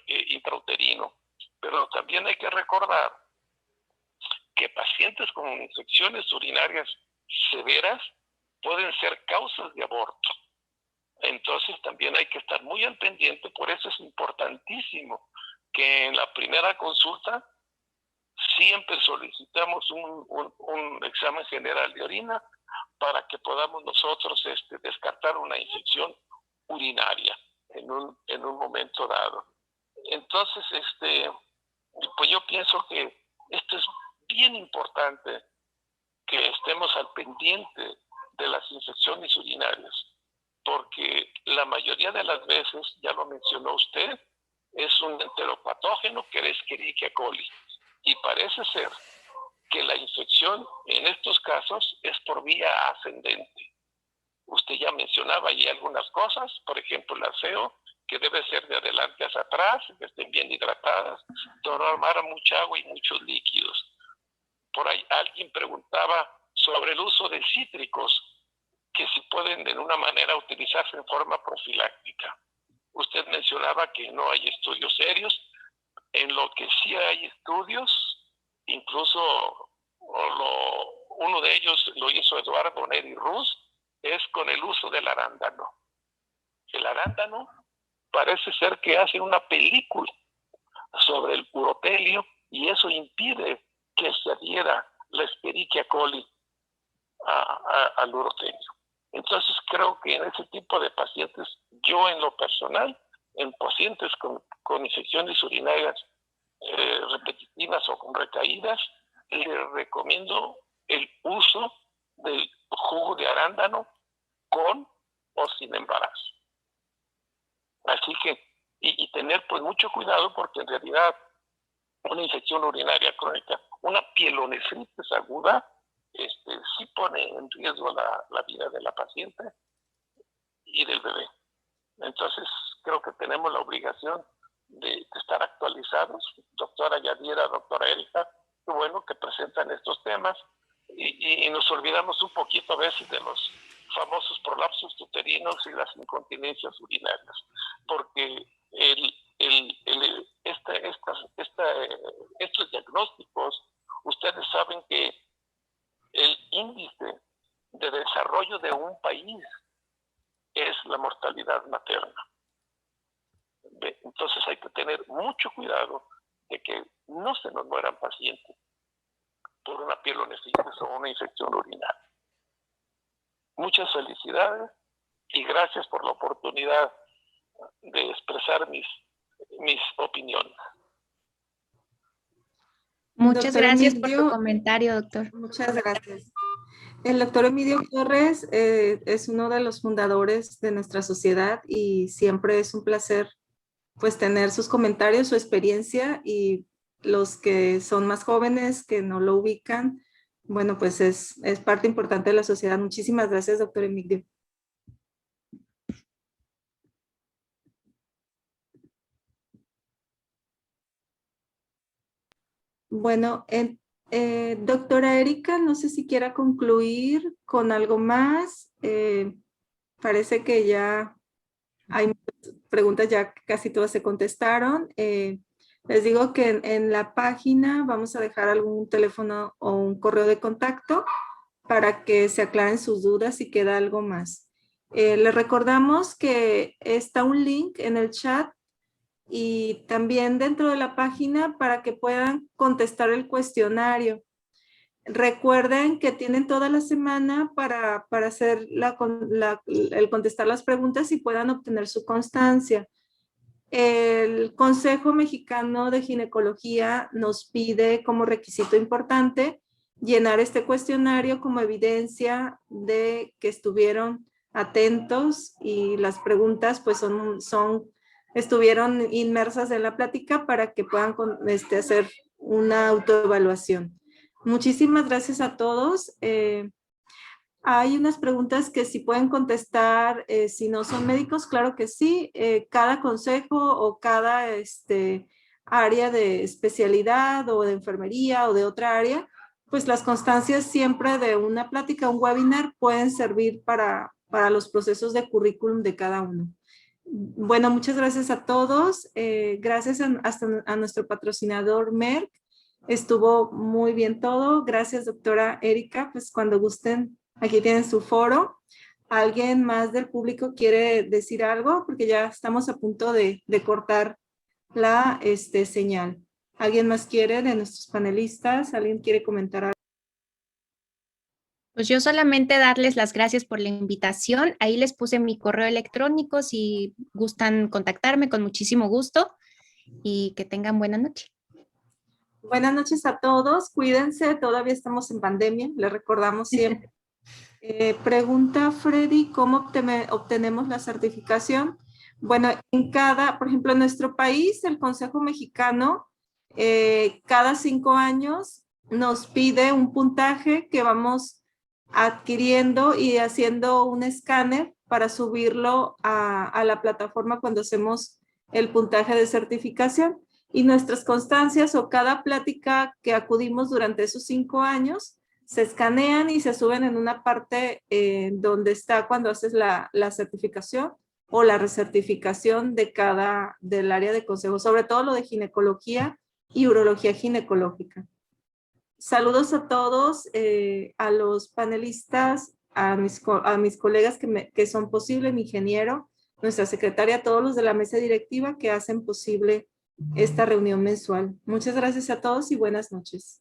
intrauterino. Pero también hay que recordar que pacientes con infecciones urinarias severas pueden ser causas de aborto. Entonces también hay que estar muy al pendiente. Por eso es importantísimo que en la primera consulta siempre solicitamos un examen general de orina para que podamos nosotros descartar una infección urinaria en un momento dado. Entonces, pues yo pienso que esto es bien importante, que estemos al pendiente de las infecciones urinarias, porque la mayoría de las veces, ya lo mencionó usted, es un enteropatógeno que es Escherichia coli, y parece ser que la infección en estos casos es por vía ascendente. Usted ya mencionaba ahí algunas cosas, por ejemplo el aseo, que debe ser de adelante hacia atrás, que estén bien hidratadas, tomar mucha agua y muchos líquidos. Por ahí alguien preguntaba sobre el uso de cítricos, que si pueden de una manera utilizarse en forma profiláctica. Usted mencionaba que no hay estudios serios. En lo que sí hay estudios, incluso uno de ellos lo hizo Eduardo Neri Ruz, es con el uso del arándano. El arándano parece ser que hace una película sobre el urotelio y eso impide que se adhiera la Escherichia coli al urotelio. Entonces creo que en ese tipo de pacientes, yo en lo personal, en pacientes con infecciones urinarias repetitivas o con recaídas, les recomiendo el uso del jugo de arándano con o sin embarazo. Así que, y tener pues mucho cuidado, porque en realidad una infección urinaria crónica, una pielonefritis aguda, sí pone en riesgo la vida de la paciente y del bebé. Entonces, creo que tenemos la obligación de estar actualizados. Doctora Yadira, doctora Erika, qué bueno que presentan estos temas y nos olvidamos un poquito a veces de los famosos prolapsos uterinos y las incontinencias urinarias, porque estos diagnósticos, ustedes saben que el índice de desarrollo de un país es la mortalidad materna. Entonces hay que tener mucho cuidado de que no se nos mueran pacientes por una pielonefritis o una infección urinaria. Muchas felicidades y gracias por la oportunidad de expresar mis opiniones.
Muchas
Doctor
gracias por
Emilio,
tu comentario, doctor.
Muchas gracias. El doctor Emilio Torres es uno de los fundadores de nuestra sociedad y siempre es un placer pues tener sus comentarios, su experiencia, y los que son más jóvenes que no lo ubican, bueno, pues es parte importante de la sociedad. Muchísimas gracias, doctor Emigdio. Bueno, doctora Erika, no sé si quiera concluir con algo más. Parece que ya hay muchas preguntas, ya casi todas se contestaron. Les digo que en la página vamos a dejar algún teléfono o un correo de contacto para que se aclaren sus dudas si queda algo más. Les recordamos que está un link en el chat y también dentro de la página para que puedan contestar el cuestionario. Recuerden que tienen toda la semana para hacer el contestar las preguntas y puedan obtener su constancia. El Consejo Mexicano de Ginecología nos pide como requisito importante llenar este cuestionario como evidencia de que estuvieron atentos y las preguntas pues estuvieron inmersas en la plática para que puedan hacer una autoevaluación. Muchísimas gracias a todos. Hay unas preguntas que si pueden contestar, si no son médicos, claro que sí. Cada consejo o cada área de especialidad o de enfermería o de otra área, pues las constancias siempre de una plática, un webinar, pueden servir para los procesos de currículum de cada uno. Bueno, muchas gracias a todos. Gracias a nuestro patrocinador Merck. Estuvo muy bien todo. Gracias, doctora Erika. Pues cuando gusten, aquí tienen su foro. ¿Alguien más del público quiere decir algo? Porque ya estamos a punto de cortar la señal. ¿Alguien más quiere de nuestros panelistas? ¿Alguien quiere comentar algo?
Pues yo solamente darles las gracias por la invitación. Ahí les puse mi correo electrónico si gustan contactarme con muchísimo gusto y que tengan buena noche.
Buenas noches a todos. Cuídense, todavía estamos en pandemia, les recordamos siempre. Pregunta Freddy, ¿cómo obtenemos la certificación? Bueno, por ejemplo, en nuestro país, el Consejo Mexicano, cada 5 años nos pide un puntaje que vamos adquiriendo y haciendo un escáner para subirlo a la plataforma cuando hacemos el puntaje de certificación. Y nuestras constancias o cada plática que acudimos durante esos 5 años se escanean y se suben en una parte donde está cuando haces la certificación o la recertificación del área de consejo, sobre todo lo de ginecología y urología ginecológica. Saludos a todos, a los panelistas, a mis colegas que son posible, mi ingeniero, nuestra secretaria, todos los de la mesa directiva que hacen posible esta reunión mensual. Muchas gracias a todos y buenas noches.